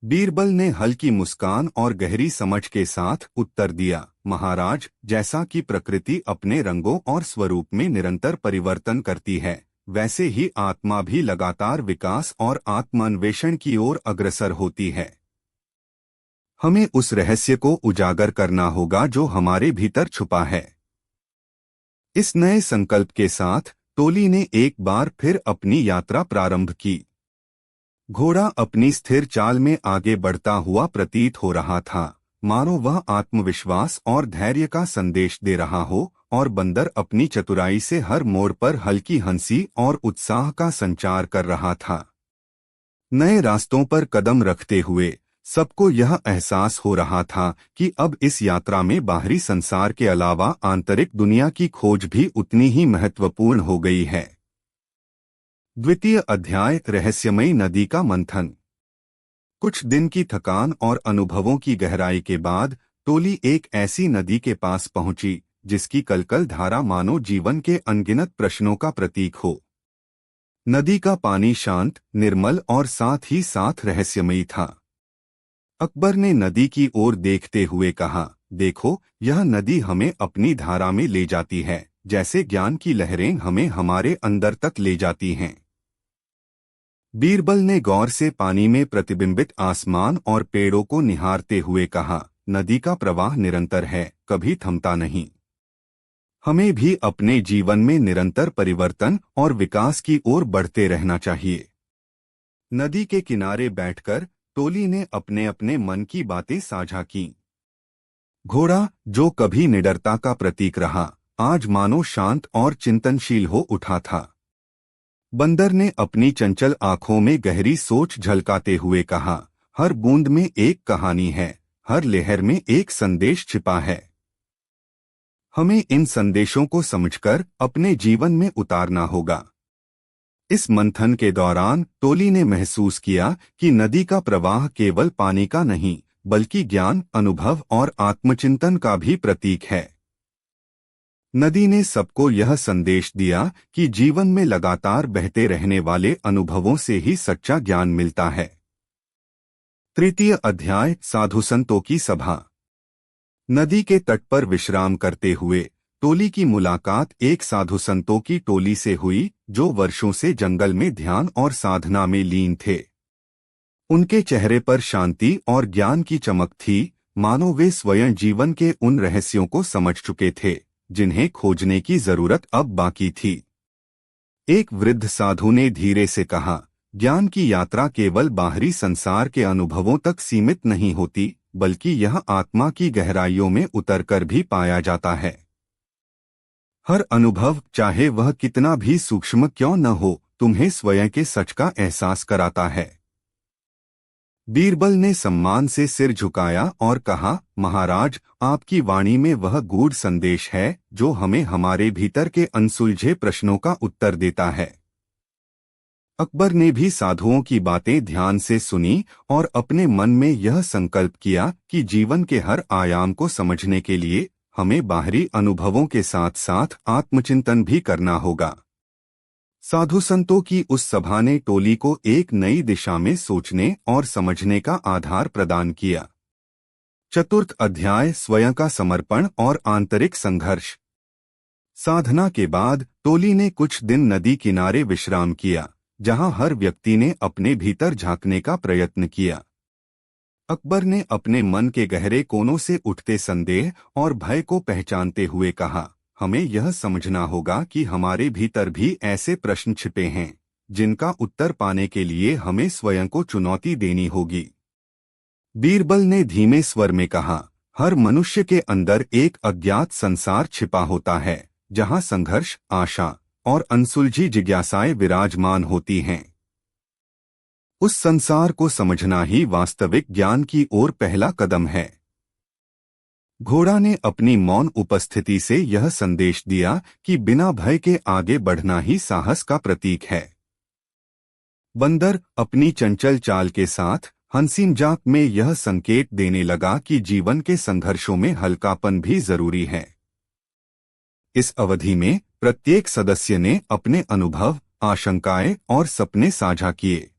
बीरबल ने हल्की मुस्कान और गहरी समझ के साथ उत्तर दिया, महाराज, जैसा कि प्रकृति अपने रंगों और स्वरूप में निरंतर परिवर्तन करती है, वैसे ही आत्मा भी लगातार विकास और आत्मान्वेषण की ओर अग्रसर होती है। हमें उस रहस्य को उजागर करना होगा जो हमारे भीतर छुपा है। इस नए संकल्प के साथ टोली ने एक बार फिर अपनी यात्रा प्रारंभ की। घोड़ा अपनी स्थिर चाल में आगे बढ़ता हुआ प्रतीत हो रहा था, मानो वह आत्मविश्वास और धैर्य का संदेश दे रहा हो, और बंदर अपनी चतुराई से हर मोड़ पर हल्की हंसी और उत्साह का संचार कर रहा था। नए रास्तों पर कदम रखते हुए सबको यह एहसास हो रहा था कि अब इस यात्रा में बाहरी संसार के अलावा आंतरिक दुनिया की खोज भी उतनी ही महत्वपूर्ण हो गई है। द्वितीय अध्याय, रहस्यमयी नदी का मंथन। कुछ दिन की थकान और अनुभवों की गहराई के बाद टोली एक ऐसी नदी के पास पहुंची जिसकी कलकल धारा मानो जीवन के अनगिनत प्रश्नों का प्रतीक हो। नदी का पानी शांत, निर्मल और साथ ही साथ रहस्यमयी था। अकबर ने नदी की ओर देखते हुए कहा, देखो, यह नदी हमें अपनी धारा में ले जाती है, जैसे ज्ञान की लहरें हमें हमारे अंदर तक ले जाती हैं। बीरबल ने गौर से पानी में प्रतिबिंबित आसमान और पेड़ों को निहारते हुए कहा, नदी का प्रवाह निरंतर है, कभी थमता नहीं। हमें भी अपने जीवन में निरंतर परिवर्तन और विकास की ओर बढ़ते रहना चाहिए। नदी के किनारे बैठकर टोली ने अपने अपने मन की बातें साझा की। घोड़ा, जो कभी निडरता का प्रतीक रहा, आज मानो शांत और चिंतनशील हो उठा था। बंदर ने अपनी चंचल आंखों में गहरी सोच झलकाते हुए कहा, हर बूंद में एक कहानी है, हर लहर में एक संदेश छिपा है। हमें इन संदेशों को समझकर अपने जीवन में उतारना होगा। इस मंथन के दौरान टोली ने महसूस किया कि नदी का प्रवाह केवल पानी का नहीं, बल्कि ज्ञान, अनुभव और आत्मचिंतन का भी प्रतीक है। नदी ने सबको यह संदेश दिया कि जीवन में लगातार बहते रहने वाले अनुभवों से ही सच्चा ज्ञान मिलता है। तृतीय अध्याय, साधु संतों की सभा। नदी के तट पर विश्राम करते हुए टोली की मुलाकात एक साधु संतों की टोली से हुई, जो वर्षों से जंगल में ध्यान और साधना में लीन थे। उनके चेहरे पर शांति और ज्ञान की चमक थी, मानो वे स्वयं जीवन के उन रहस्यों को समझ चुके थे जिन्हें खोजने की जरूरत अब बाकी थी। एक वृद्ध साधु ने धीरे से कहा, ज्ञान की यात्रा केवल बाहरी संसार के अनुभवों तक सीमित नहीं होती, बल्कि यह आत्मा की गहराइयों में उतरकर भी पाया जाता है। हर अनुभव, चाहे वह कितना भी सूक्ष्म क्यों न हो, तुम्हें स्वयं के सच का एहसास कराता है। बीरबल ने सम्मान से सिर झुकाया और कहा, महाराज, आपकी वाणी में वह गूढ़ संदेश है जो हमें हमारे भीतर के अनसुलझे प्रश्नों का उत्तर देता है। अकबर ने भी साधुओं की बातें ध्यान से सुनी और अपने मन में यह संकल्प किया कि जीवन के हर आयाम को समझने के लिए हमें बाहरी अनुभवों के साथ साथ आत्मचिंतन भी करना होगा। साधु संतों की उस सभा ने टोली को एक नई दिशा में सोचने और समझने का आधार प्रदान किया। चतुर्थ अध्याय, स्वयं का समर्पण और आंतरिक संघर्ष। साधना के बाद टोली ने कुछ दिन नदी किनारे विश्राम किया, जहां हर व्यक्ति ने अपने भीतर झांकने का प्रयत्न किया। अकबर ने अपने मन के गहरे कोनों से उठते संदेह और भय को पहचानते हुए कहा, हमें यह समझना होगा कि हमारे भीतर भी ऐसे प्रश्न छिपे हैं जिनका उत्तर पाने के लिए हमें स्वयं को चुनौती देनी होगी। बीरबल ने धीमे स्वर में कहा, हर मनुष्य के अंदर एक अज्ञात संसार छिपा होता है, जहां संघर्ष, आशा और अनसुलझी जिज्ञासाएं विराजमान होती हैं। उस संसार को समझना ही वास्तविक ज्ञान की ओर पहला कदम है। घोड़ा ने अपनी मौन उपस्थिति से यह संदेश दिया कि बिना भय के आगे बढ़ना ही साहस का प्रतीक है। बंदर अपनी चंचल चाल के साथ हंसी मजाक में यह संकेत देने लगा कि जीवन के संघर्षों में हल्कापन भी जरूरी है। इस अवधि में प्रत्येक सदस्य ने अपने अनुभव, आशंकाएं और सपने साझा किए।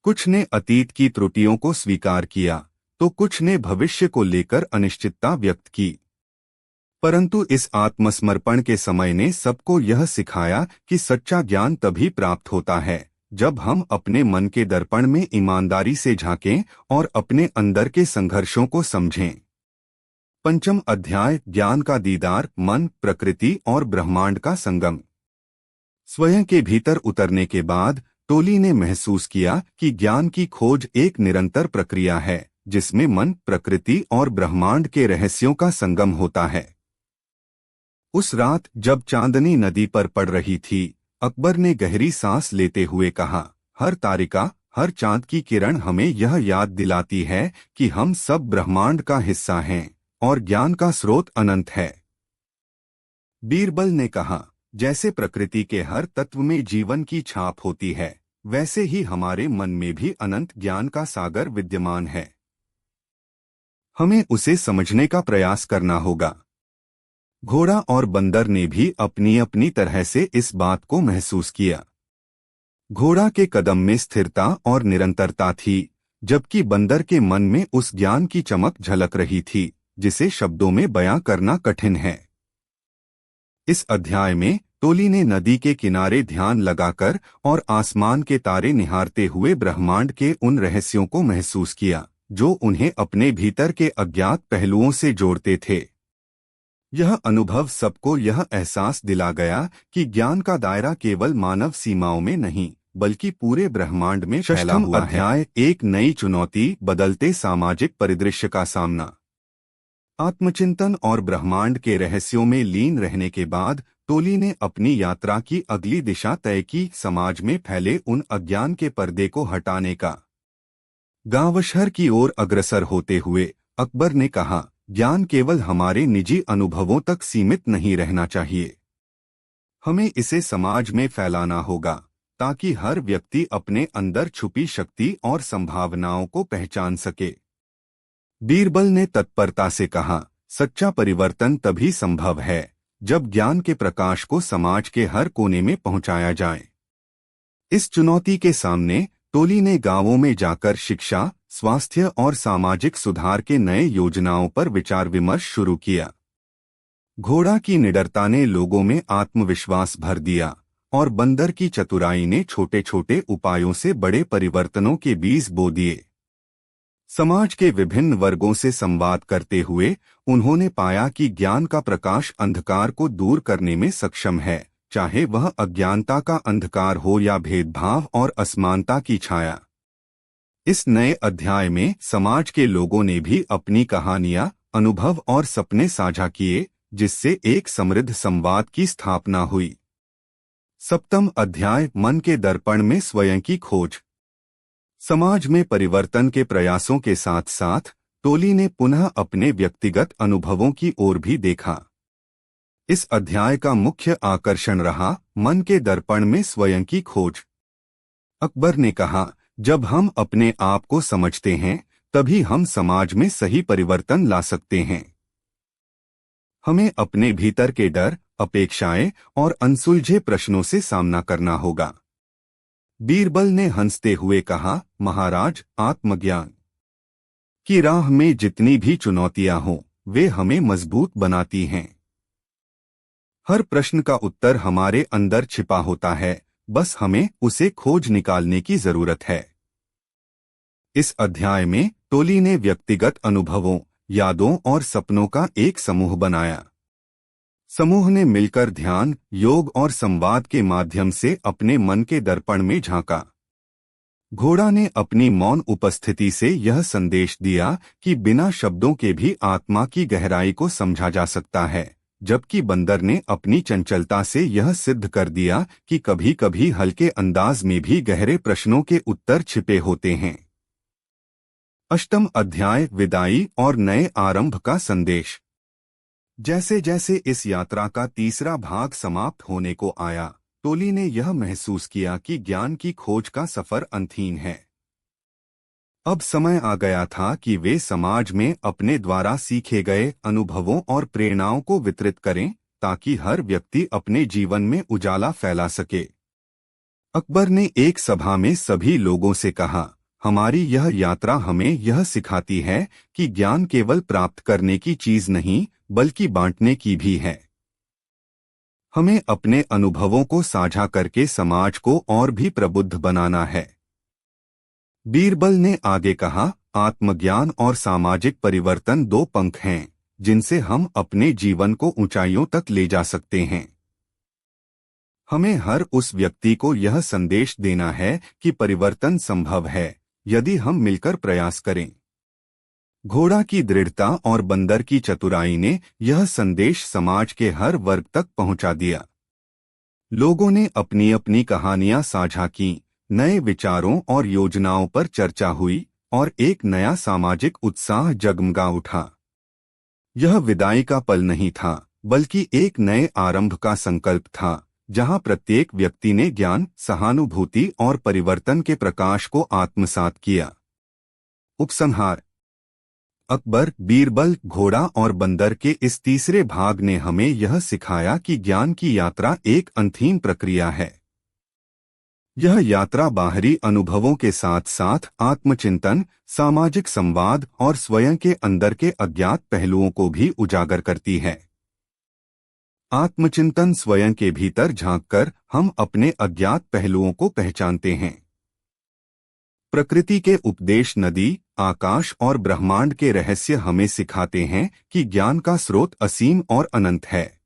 कुछ ने अतीत की त्रुटियों को स्वीकार किया, तो कुछ ने भविष्य को लेकर अनिश्चितता व्यक्त की। परंतु इस आत्मसमर्पण के समय ने सबको यह सिखाया कि सच्चा ज्ञान तभी प्राप्त होता है जब हम अपने मन के दर्पण में ईमानदारी से झांकें और अपने अंदर के संघर्षों को समझें। पंचम अध्याय, ज्ञान का दीदार, मन, प्रकृति और ब्रह्मांड का संगम। स्वयं के भीतर उतरने के बाद टोली ने महसूस किया कि ज्ञान की खोज एक निरंतर प्रक्रिया है जिसमें मन, प्रकृति और ब्रह्मांड के रहस्यों का संगम होता है। उस रात जब चांदनी नदी पर पड़ रही थी, अकबर ने गहरी सांस लेते हुए कहा, हर तारिका, हर चांद की किरण हमें यह याद दिलाती है कि हम सब ब्रह्मांड का हिस्सा हैं और ज्ञान का स्रोत अनंत है। बीरबल ने कहा, जैसे प्रकृति के हर तत्व में जीवन की छाप होती है, वैसे ही हमारे मन में भी अनंत ज्ञान का सागर विद्यमान है। हमें उसे समझने का प्रयास करना होगा। घोड़ा और बंदर ने भी अपनी अपनी तरह से इस बात को महसूस किया। घोड़ा के कदम में स्थिरता और निरंतरता थी, जबकि बंदर के मन में उस ज्ञान की चमक झलक रही थी जिसे शब्दों में बयां करना कठिन है। इस अध्याय में टोली ने नदी के किनारे ध्यान लगाकर और आसमान के तारे निहारते हुए ब्रह्मांड के उन रहस्यों को महसूस किया जो उन्हें अपने भीतर के अज्ञात पहलुओं से जोड़ते थे। यह अनुभव सबको यह एहसास दिला गया कि ज्ञान का दायरा केवल मानव सीमाओं में नहीं बल्कि पूरे ब्रह्मांड में फैला हुआ है। अध्याय, एक नई चुनौती, बदलते सामाजिक परिदृश्य का सामना। आत्मचिंतन और ब्रह्मांड के रहस्यों में लीन रहने के बाद टोली ने अपनी यात्रा की अगली दिशा तय की, समाज में फैले उन अज्ञान के पर्दे को हटाने का। गांव शहर की ओर अग्रसर होते हुए अकबर ने कहा, ज्ञान केवल हमारे निजी अनुभवों तक सीमित नहीं रहना चाहिए। हमें इसे समाज में फैलाना होगा ताकि हर व्यक्ति अपने अंदर छुपी शक्ति और संभावनाओं को पहचान सके। बीरबल ने तत्परता से कहा, सच्चा परिवर्तन तभी संभव है जब ज्ञान के प्रकाश को समाज के हर कोने में पहुंचाया जाए। इस चुनौती के सामने टोली ने गांवों में जाकर शिक्षा, स्वास्थ्य और सामाजिक सुधार के नए योजनाओं पर विचार विमर्श शुरू किया। घोड़ा की निडरता ने लोगों में आत्मविश्वास भर दिया और बंदर की चतुराई ने छोटे छोटे उपायों से बड़े परिवर्तनों के बीज बो दिए। समाज के विभिन्न वर्गों से संवाद करते हुए उन्होंने पाया कि ज्ञान का प्रकाश अंधकार को दूर करने में सक्षम है, चाहे वह अज्ञानता का अंधकार हो या भेदभाव और असमानता की छाया। इस नए अध्याय में समाज के लोगों ने भी अपनी कहानियां, अनुभव और सपने साझा किए, जिससे एक समृद्ध संवाद की स्थापना हुई। सप्तम अध्याय, मन के दर्पण में स्वयं की खोज। समाज में परिवर्तन के प्रयासों के साथ साथ टोली ने पुनः अपने व्यक्तिगत अनुभवों की ओर भी देखा। इस अध्याय का मुख्य आकर्षण रहा मन के दर्पण में स्वयं की खोज। अकबर ने कहा, जब हम अपने आप को समझते हैं तभी हम समाज में सही परिवर्तन ला सकते हैं। हमें अपने भीतर के डर, अपेक्षाएं और अनसुलझे प्रश्नों से सामना करना होगा। बीरबल ने हंसते हुए कहा, महाराज, आत्मज्ञान की राह में जितनी भी चुनौतियां हों, वे हमें मजबूत बनाती हैं। हर प्रश्न का उत्तर हमारे अंदर छिपा होता है, बस हमें उसे खोज निकालने की जरूरत है। इस अध्याय में टोली ने व्यक्तिगत अनुभवों, यादों और सपनों का एक समूह बनाया। समूह ने मिलकर ध्यान, योग और संवाद के माध्यम से अपने मन के दर्पण में झांका। घोड़ा ने अपनी मौन उपस्थिति से यह संदेश दिया कि बिना शब्दों के भी आत्मा की गहराई को समझा जा सकता है, जबकि बंदर ने अपनी चंचलता से यह सिद्ध कर दिया कि कभी कभी हल्के अंदाज में भी गहरे प्रश्नों के उत्तर छिपे होते हैं। अष्टम अध्याय, विदाई और नए आरंभ का संदेश। जैसे जैसे इस यात्रा का तीसरा भाग समाप्त होने को आया, टोली ने यह महसूस किया कि ज्ञान की खोज का सफर अंतहीन है। अब समय आ गया था कि वे समाज में अपने द्वारा सीखे गए अनुभवों और प्रेरणाओं को वितरित करें, ताकि हर व्यक्ति अपने जीवन में उजाला फैला सके। अकबर ने एक सभा में सभी लोगों से कहा, हमारी यह यात्रा हमें यह सिखाती है कि ज्ञान केवल प्राप्त करने की चीज नहीं, बल्कि बांटने की भी है। हमें अपने अनुभवों को साझा करके समाज को और भी प्रबुद्ध बनाना है। बीरबल ने आगे कहा, आत्मज्ञान और सामाजिक परिवर्तन दो पंख हैं, जिनसे हम अपने जीवन को ऊंचाइयों तक ले जा सकते हैं। हमें हर उस व्यक्ति को यह संदेश देना है कि परिवर्तन संभव है, यदि हम मिलकर प्रयास करें। घोड़ा की दृढ़ता और बंदर की चतुराई ने यह संदेश समाज के हर वर्ग तक पहुंचा दिया। लोगों ने अपनी अपनी कहानियां साझा की, नए विचारों और योजनाओं पर चर्चा हुई, और एक नया सामाजिक उत्साह जगमगा उठा। यह विदाई का पल नहीं था, बल्कि एक नए आरंभ का संकल्प था, जहां प्रत्येक व्यक्ति ने ज्ञान, सहानुभूति और परिवर्तन के प्रकाश को आत्मसात किया। उपसंहार। अकबर, बीरबल, घोड़ा और बंदर के इस तीसरे भाग ने हमें यह सिखाया कि ज्ञान की यात्रा एक अंतहीन प्रक्रिया है। यह यात्रा बाहरी अनुभवों के साथ साथ आत्मचिंतन, सामाजिक संवाद और स्वयं के अंदर के अज्ञात पहलुओं को भी उजागर करती है। आत्मचिंतन स्वयं के भीतर झांककर हम अपने अज्ञात पहलुओं को पहचानते हैं। प्रकृति के उपदेश, नदी, आकाश और ब्रह्मांड के रहस्य हमें सिखाते हैं कि ज्ञान का स्रोत असीम और अनंत है।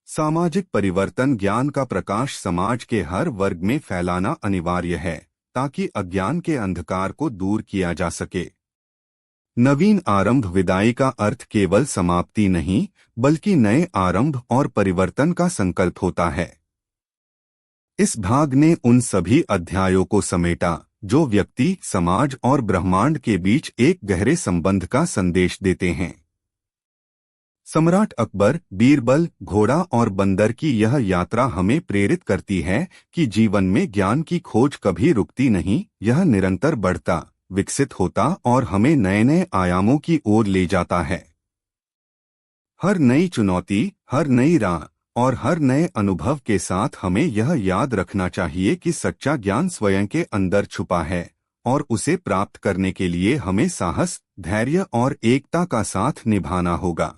सामाजिक परिवर्तन, ज्ञान का प्रकाश समाज के हर वर्ग में फैलाना अनिवार्य है, ताकि अज्ञान के अंधकार को दूर किया जा सके। नवीन आरंभ। विदाई का अर्थ केवल समाप्ति नहीं, बल्कि नए आरंभ और परिवर्तन का संकल्प होता है। इस भाग ने उन सभी अध्यायों को समेटा जो व्यक्ति, समाज और ब्रह्मांड के बीच एक गहरे संबंध का संदेश देते हैं। सम्राट अकबर, बीरबल, घोड़ा और बंदर की यह यात्रा हमें प्रेरित करती है कि जीवन में ज्ञान की खोज कभी रुकती नहीं, यह निरंतर बढ़ता, विकसित होता और हमें नए नए आयामों की ओर ले जाता है। हर नई चुनौती, हर नई राह और हर नए अनुभव के साथ हमें यह याद रखना चाहिए कि सच्चा ज्ञान स्वयं के अंदर छुपा है, और उसे प्राप्त करने के लिए हमें साहस, धैर्य और एकता का साथ निभाना होगा।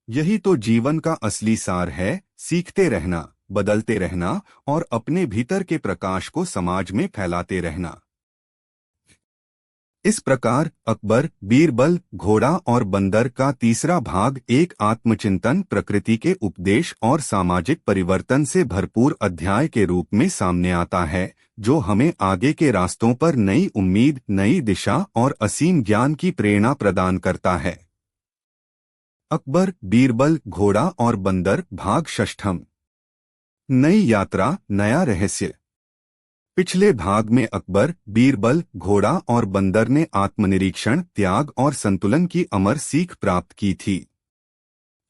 यही तो जीवन का असली सार है, सीखते रहना, बदलते रहना और अपने भीतर के प्रकाश को समाज में फैलाते रहना। इस प्रकार अकबर, बीरबल, घोड़ा और बंदर का तीसरा भाग एक आत्मचिंतन, प्रकृति के उपदेश और सामाजिक परिवर्तन से भरपूर अध्याय के रूप में सामने आता है, जो हमें आगे के रास्तों पर नई उम्मीद, नई दिशा और असीम ज्ञान की प्रेरणा प्रदान करता है। अकबर, बीरबल, घोड़ा और बंदर, भाग षष्ठम। नई यात्रा, नया रहस्य। पिछले भाग में अकबर, बीरबल, घोड़ा और बंदर ने आत्मनिरीक्षण, त्याग और संतुलन की अमर सीख प्राप्त की थी।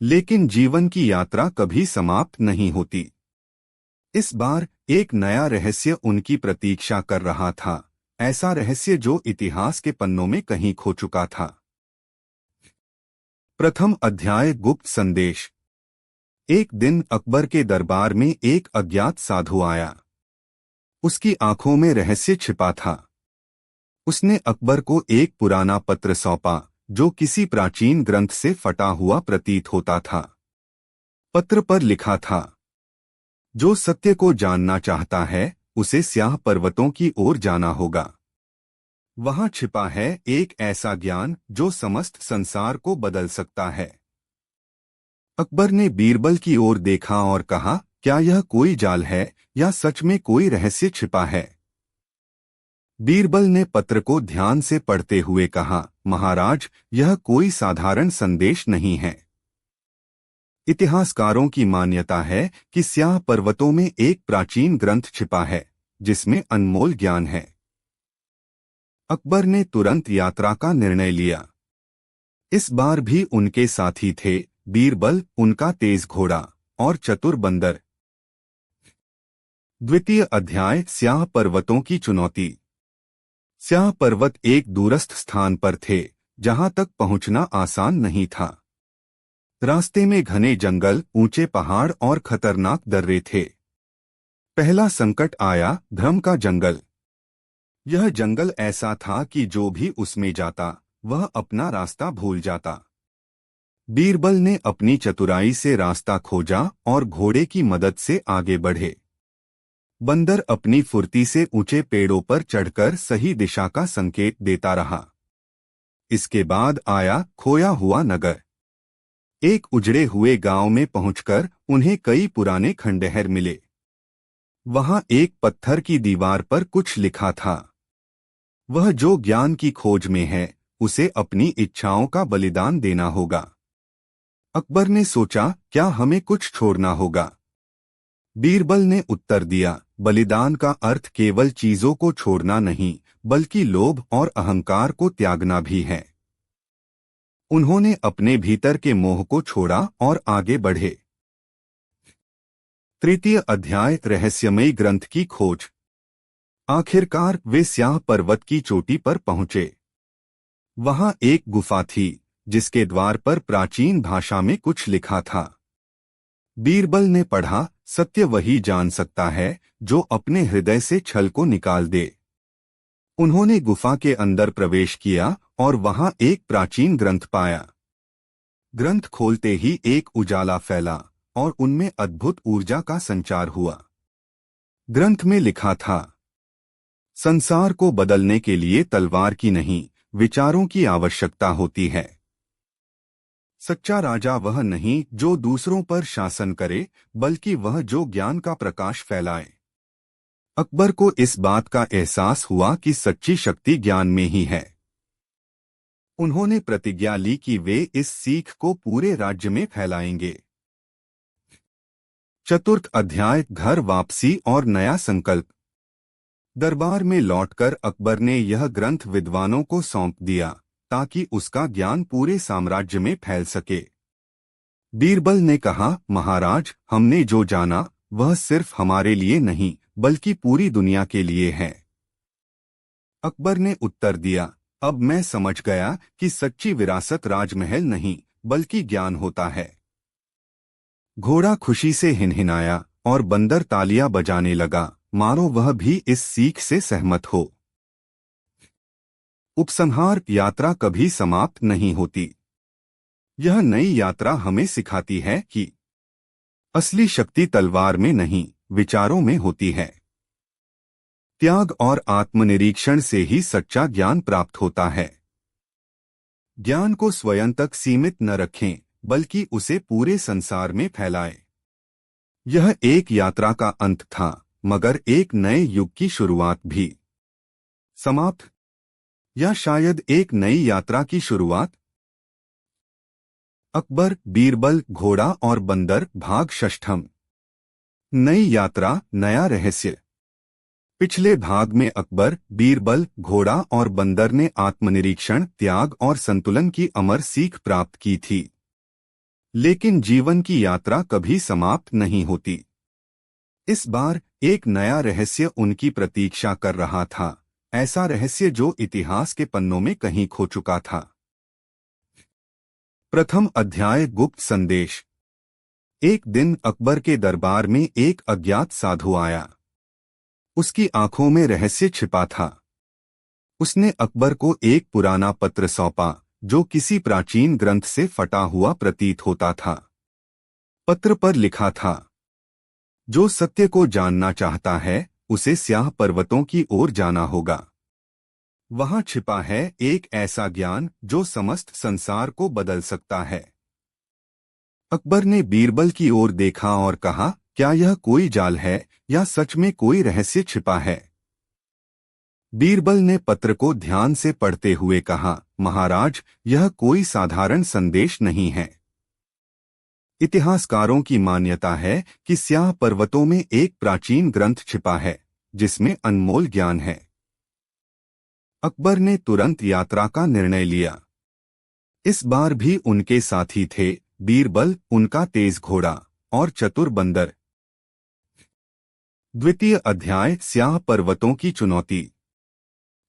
लेकिन जीवन की यात्रा कभी समाप्त नहीं होती। इस बार एक नया रहस्य उनकी प्रतीक्षा कर रहा था, ऐसा रहस्य जो इतिहास के पन्नों में कहीं खो चुका था। प्रथम अध्याय, गुप्त संदेश। एक दिन अकबर के दरबार में एक अज्ञात साधु आया। उसकी आंखों में रहस्य छिपा था। उसने अकबर को एक पुराना पत्र सौंपा, जो किसी प्राचीन ग्रंथ से फटा हुआ प्रतीत होता था। पत्र पर लिखा था, जो सत्य को जानना चाहता है, उसे स्याह पर्वतों की ओर जाना होगा। वहां छिपा है एक ऐसा ज्ञान जो समस्त संसार को बदल सकता है। अकबर ने बीरबल की ओर देखा और कहा, क्या यह कोई जाल है या सच में कोई रहस्य छिपा है? बीरबल ने पत्र को ध्यान से पढ़ते हुए कहा, महाराज, यह कोई साधारण संदेश नहीं है। इतिहासकारों की मान्यता है कि स्याह पर्वतों में एक प्राचीन ग्रंथ छिपा है, जिसमें अनमोल ज्ञान है। अकबर ने तुरंत यात्रा का निर्णय लिया। इस बार भी उनके साथी थे बीरबल, उनका तेज घोड़ा, और चतुर बंदर। द्वितीय अध्याय स्याह पर्वतों की चुनौती। स्याह पर्वत एक दूरस्थ स्थान पर थे जहां तक पहुंचना आसान नहीं था। रास्ते में घने जंगल, ऊंचे पहाड़ और खतरनाक दर्रे थे। पहला संकट आया, भ्रम का जंगल। यह जंगल ऐसा था कि जो भी उसमें जाता वह अपना रास्ता भूल जाता। बीरबल ने अपनी चतुराई से रास्ता खोजा और घोड़े की मदद से आगे बढ़े। बंदर अपनी फुर्ती से ऊंचे पेड़ों पर चढ़कर सही दिशा का संकेत देता रहा। इसके बाद आया खोया हुआ नगर। एक उजड़े हुए गांव में पहुंचकर उन्हें कई पुराने खंडहर मिले। वहां एक पत्थर की दीवार पर कुछ लिखा था। वह जो ज्ञान की खोज में है उसे अपनी इच्छाओं का बलिदान देना होगा। अकबर ने सोचा, क्या हमें कुछ छोड़ना होगा? बीरबल ने उत्तर दिया, बलिदान का अर्थ केवल चीजों को छोड़ना नहीं बल्कि लोभ और अहंकार को त्यागना भी है। उन्होंने अपने भीतर के मोह को छोड़ा और आगे बढ़े। तृतीय अध्याय रहस्यमयी ग्रंथ की खोज। आखिरकार वे स्याह पर्वत की चोटी पर पहुंचे। वहां एक गुफा थी जिसके द्वार पर प्राचीन भाषा में कुछ लिखा था। बीरबल ने पढ़ा, सत्य वही जान सकता है जो अपने हृदय से छल को निकाल दे। उन्होंने गुफा के अंदर प्रवेश किया और वहां एक प्राचीन ग्रंथ पाया। ग्रंथ खोलते ही एक उजाला फैला और उनमें अद्भुत ऊर्जा का संचार हुआ। ग्रंथ में लिखा था, संसार को बदलने के लिए तलवार की नहीं, विचारों की आवश्यकता होती है। सच्चा राजा वह नहीं जो दूसरों पर शासन करे, बल्कि वह जो ज्ञान का प्रकाश फैलाए। अकबर को इस बात का एहसास हुआ कि सच्ची शक्ति ज्ञान में ही है। उन्होंने प्रतिज्ञा ली कि वे इस सीख को पूरे राज्य में फैलाएंगे। चतुर्थ अध्याय घर वापसी और नया संकल्प। दरबार में लौटकर अकबर ने यह ग्रंथ विद्वानों को सौंप दिया ताकि उसका ज्ञान पूरे साम्राज्य में फैल सके। बीरबल ने कहा, महाराज, हमने जो जाना वह सिर्फ हमारे लिए नहीं बल्कि पूरी दुनिया के लिए है। अकबर ने उत्तर दिया, अब मैं समझ गया कि सच्ची विरासत राजमहल नहीं बल्कि ज्ञान होता है। घोड़ा खुशी से हिनहिनाया और बंदर तालियां बजाने लगा, मानो वह भी इस सीख से सहमत हो। उपसंहार। यात्रा कभी समाप्त नहीं होती। यह नई यात्रा हमें सिखाती है कि असली शक्ति तलवार में नहीं, विचारों में होती है। त्याग और आत्मनिरीक्षण से ही सच्चा ज्ञान प्राप्त होता है। ज्ञान को स्वयं तक सीमित न रखें, बल्कि उसे पूरे संसार में फैलाएं। यह एक यात्रा का अंत था, मगर एक नए युग की शुरुआत भी। समाप्त, या शायद एक नई यात्रा की शुरुआत। अकबर, बीरबल, घोड़ा और बंदर, भाग षष्ठम। नई यात्रा, नया रहस्य। पिछले भाग में अकबर, बीरबल, घोड़ा और बंदर ने आत्मनिरीक्षण, त्याग और संतुलन की अमर सीख प्राप्त की थी। लेकिन जीवन की यात्रा कभी समाप्त नहीं होती। इस बार एक नया रहस्य उनकी प्रतीक्षा कर रहा था, ऐसा रहस्य जो इतिहास के पन्नों में कहीं खो चुका था। प्रथम अध्याय गुप्त संदेश। एक दिन अकबर के दरबार में एक अज्ञात साधु आया। उसकी आंखों में रहस्य छिपा था। उसने अकबर को एक पुराना पत्र सौंपा जो किसी प्राचीन ग्रंथ से फटा हुआ प्रतीत होता था। पत्र पर लिखा था, जो सत्य को जानना चाहता है उसे स्याह पर्वतों की ओर जाना होगा। वहां छिपा है एक ऐसा ज्ञान जो समस्त संसार को बदल सकता है। अकबर ने बीरबल की ओर देखा और कहा, क्या यह कोई जाल है या सच में कोई रहस्य छिपा है? बीरबल ने पत्र को ध्यान से पढ़ते हुए कहा, महाराज, यह कोई साधारण संदेश नहीं है। इतिहासकारों की मान्यता है कि स्याह पर्वतों में एक प्राचीन ग्रंथ छिपा है जिसमें अनमोल ज्ञान है। अकबर ने तुरंत यात्रा का निर्णय लिया। इस बार भी उनके साथी थे बीरबल, उनका तेज घोड़ा और चतुर बंदर। द्वितीय अध्याय स्याह पर्वतों की चुनौती।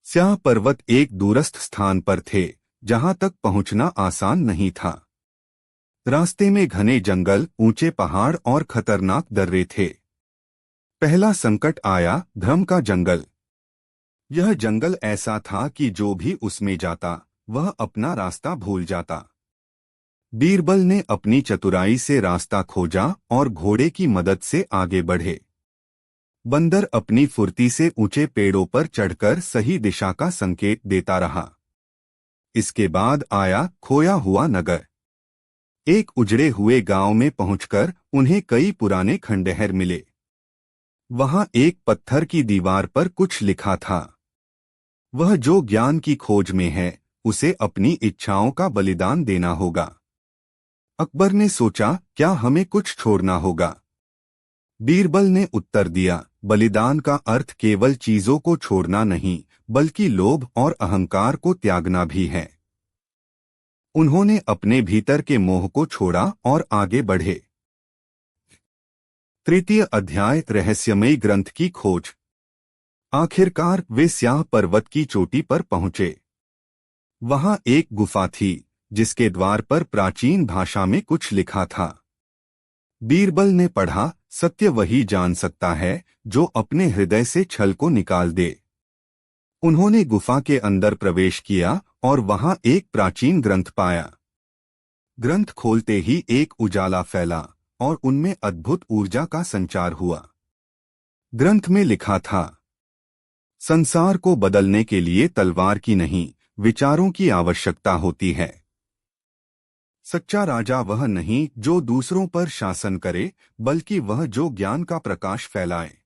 स्याह पर्वत एक दूरस्थ स्थान पर थे, जहां तक पहुंचना आसान नहीं था। रास्ते में घने जंगल, ऊंचे पहाड़ और खतरनाक दर्रे थे। पहला संकट आया, धर्म का जंगल। यह जंगल ऐसा था कि जो भी उसमें जाता वह अपना रास्ता भूल जाता। बीरबल ने अपनी चतुराई से रास्ता खोजा और घोड़े की मदद से आगे बढ़े। बंदर अपनी फुर्ती से ऊंचे पेड़ों पर चढ़कर सही दिशा का संकेत देता रहा। इसके बाद आया खोया हुआ नगर। एक उजड़े हुए गांव में पहुंचकर उन्हें कई पुराने खंडहर मिले। वहां एक पत्थर की दीवार पर कुछ लिखा था। वह जो ज्ञान की खोज में है, उसे अपनी इच्छाओं का बलिदान देना होगा। अकबर ने सोचा, क्या हमें कुछ छोड़ना होगा? बीरबल ने उत्तर दिया, बलिदान का अर्थ केवल चीजों को छोड़ना नहीं, बल्कि लोभ और अहंकार को त्यागना भी है। उन्होंने अपने भीतर के मोह को छोड़ा और आगे बढ़े। तृतीय अध्याय रहस्यमयी ग्रंथ की खोज। आखिरकार वे स्याह पर्वत की चोटी पर पहुंचे। वहां एक गुफा थी, जिसके द्वार पर प्राचीन भाषा में कुछ लिखा था। बीरबल ने पढ़ा, सत्य वही जान सकता है जो अपने हृदय से छल को निकाल दे। उन्होंने गुफा के अंदर प्रवेश किया और वहां एक प्राचीन ग्रंथ पाया। ग्रंथ खोलते ही एक उजाला फैला और उनमें अद्भुत ऊर्जा का संचार हुआ। ग्रंथ में लिखा था, संसार को बदलने के लिए तलवार की नहीं, विचारों की आवश्यकता होती है। सच्चा राजा वह नहीं जो दूसरों पर शासन करे, बल्कि वह जो ज्ञान का प्रकाश फैलाए।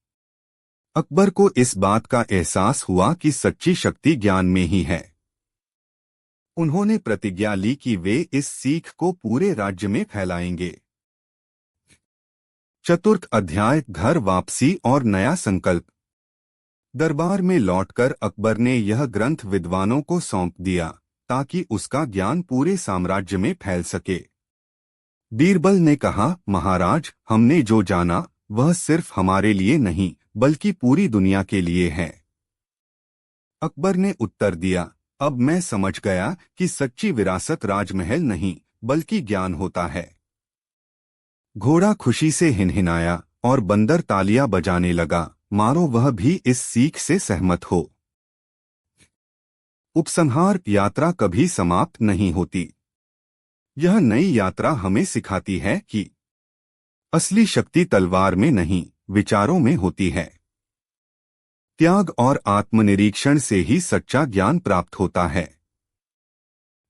अकबर को इस बात का एहसास हुआ कि सच्ची शक्ति ज्ञान में ही है। उन्होंने प्रतिज्ञा ली कि वे इस सीख को पूरे राज्य में फैलाएंगे। चतुर्थ अध्याय घर वापसी और नया संकल्प। दरबार में लौटकर अकबर ने यह ग्रंथ विद्वानों को सौंप दिया, ताकि उसका ज्ञान पूरे साम्राज्य में फैल सके। बीरबल ने कहा, महाराज, हमने जो जाना वह सिर्फ हमारे लिए नहीं, बल्कि पूरी दुनिया के लिए है। अकबर ने उत्तर दिया, अब मैं समझ गया कि सच्ची विरासत राजमहल नहीं, बल्कि ज्ञान होता है। घोड़ा खुशी से हिनहिनाया और बंदर तालियां बजाने लगा, मानो वह भी इस सीख से सहमत हो। उपसंहार। यात्रा कभी समाप्त नहीं होती। यह नई यात्रा हमें सिखाती है कि असली शक्ति तलवार में नहीं, विचारों में होती है। त्याग और आत्मनिरीक्षण से ही सच्चा ज्ञान प्राप्त होता है।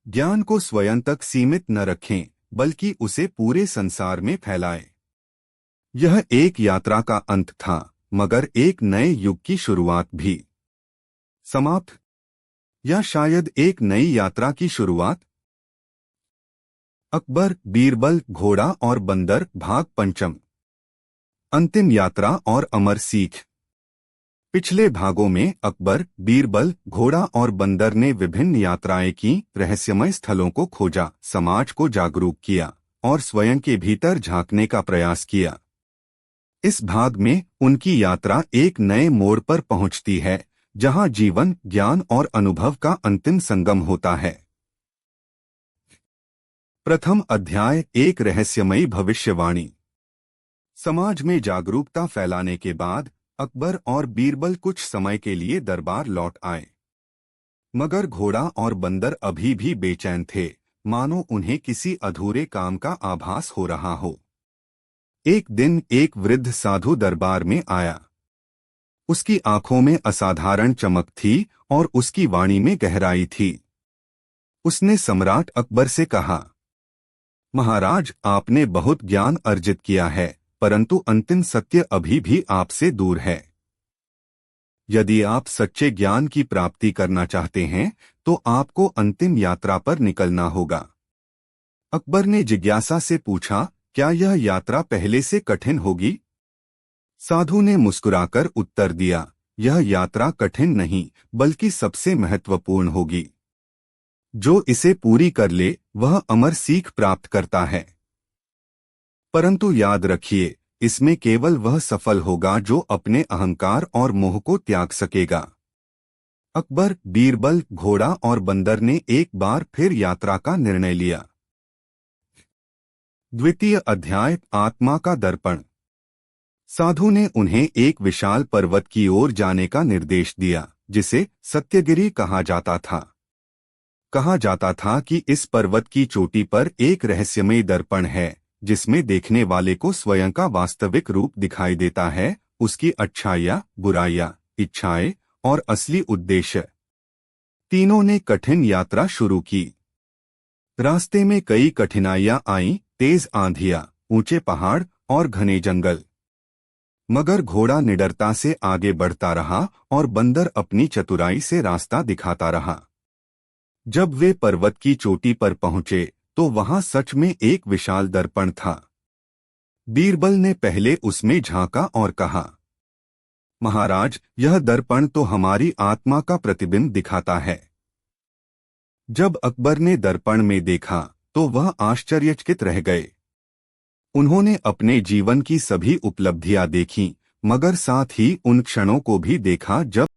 ज्ञान को स्वयं तक सीमित न रखें, बल्कि उसे पूरे संसार में फैलाएं। यह एक यात्रा का अंत था, मगर एक नए युग की शुरुआत भी। समाप्त, या शायद एक नई यात्रा की शुरुआत। अकबर, बीरबल, घोड़ा और बंदर, भाग पंचम। अंतिम यात्रा और अमर सीख। पिछले भागों में अकबर, बीरबल, घोड़ा और बंदर ने विभिन्न यात्राएं की, रहस्यमय स्थलों को खोजा, समाज को जागरूक किया और स्वयं के भीतर झांकने का प्रयास किया। इस भाग में उनकी यात्रा एक नए मोड़ पर पहुंचती है, जहां जीवन, ज्ञान और अनुभव का अंतिम संगम होता है। प्रथम अध्याय, एक रहस्यमयी भविष्यवाणी। समाज में जागरूकता फैलाने के बाद अकबर और बीरबल कुछ समय के लिए दरबार लौट आए। मगर घोड़ा और बंदर अभी भी बेचैन थे, मानो उन्हें किसी अधूरे काम का आभास हो रहा हो। एक दिन एक वृद्ध साधु दरबार में आया। उसकी आंखों में असाधारण चमक थी और उसकी वाणी में गहराई थी। उसने सम्राट अकबर से कहा, महाराज, आपने बहुत ज्ञान अर्जित किया है, परंतु अंतिम सत्य अभी भी आपसे दूर है। यदि आप सच्चे ज्ञान की प्राप्ति करना चाहते हैं, तो आपको अंतिम यात्रा पर निकलना होगा। अकबर ने जिज्ञासा से पूछा, क्या यह यात्रा पहले से कठिन होगी? साधु ने मुस्कुराकर उत्तर दिया, यह यात्रा कठिन नहीं, बल्कि सबसे महत्वपूर्ण होगी। जो इसे पूरी कर ले, वह अमर सीख प्राप्त करता है। परंतु याद रखिए, इसमें केवल वह सफल होगा जो अपने अहंकार और मोह को त्याग सकेगा। अकबर, बीरबल, घोड़ा और बंदर ने एक बार फिर यात्रा का निर्णय लिया। द्वितीय अध्याय, आत्मा का दर्पण। साधु ने उन्हें एक विशाल पर्वत की ओर जाने का निर्देश दिया, जिसे सत्यगिरि कहा जाता था। कहा जाता था कि इस पर्वत की चोटी पर एक रहस्यमय दर्पण है, जिसमें देखने वाले को स्वयं का वास्तविक रूप दिखाई देता है, उसकी अच्छाइयाँ, बुराइयाँ, इच्छाएं और असली उद्देश्य। तीनों ने कठिन यात्रा शुरू की। रास्ते में कई कठिनाइयां आईं, तेज आंधियां, ऊंचे पहाड़ और घने जंगल। मगर घोड़ा निडरता से आगे बढ़ता रहा और बंदर अपनी चतुराई से रास्ता दिखाता रहा। जब वे पर्वत की चोटी पर पहुंचे तो वहां सच में एक विशाल दर्पण था। बीरबल ने पहले उसमें झांका और कहा, महाराज, यह दर्पण तो हमारी आत्मा का प्रतिबिंब दिखाता है। जब अकबर ने दर्पण में देखा तो वह आश्चर्यचकित रह गए। उन्होंने अपने जीवन की सभी उपलब्धियां देखीं, मगर साथ ही उन क्षणों को भी देखा जब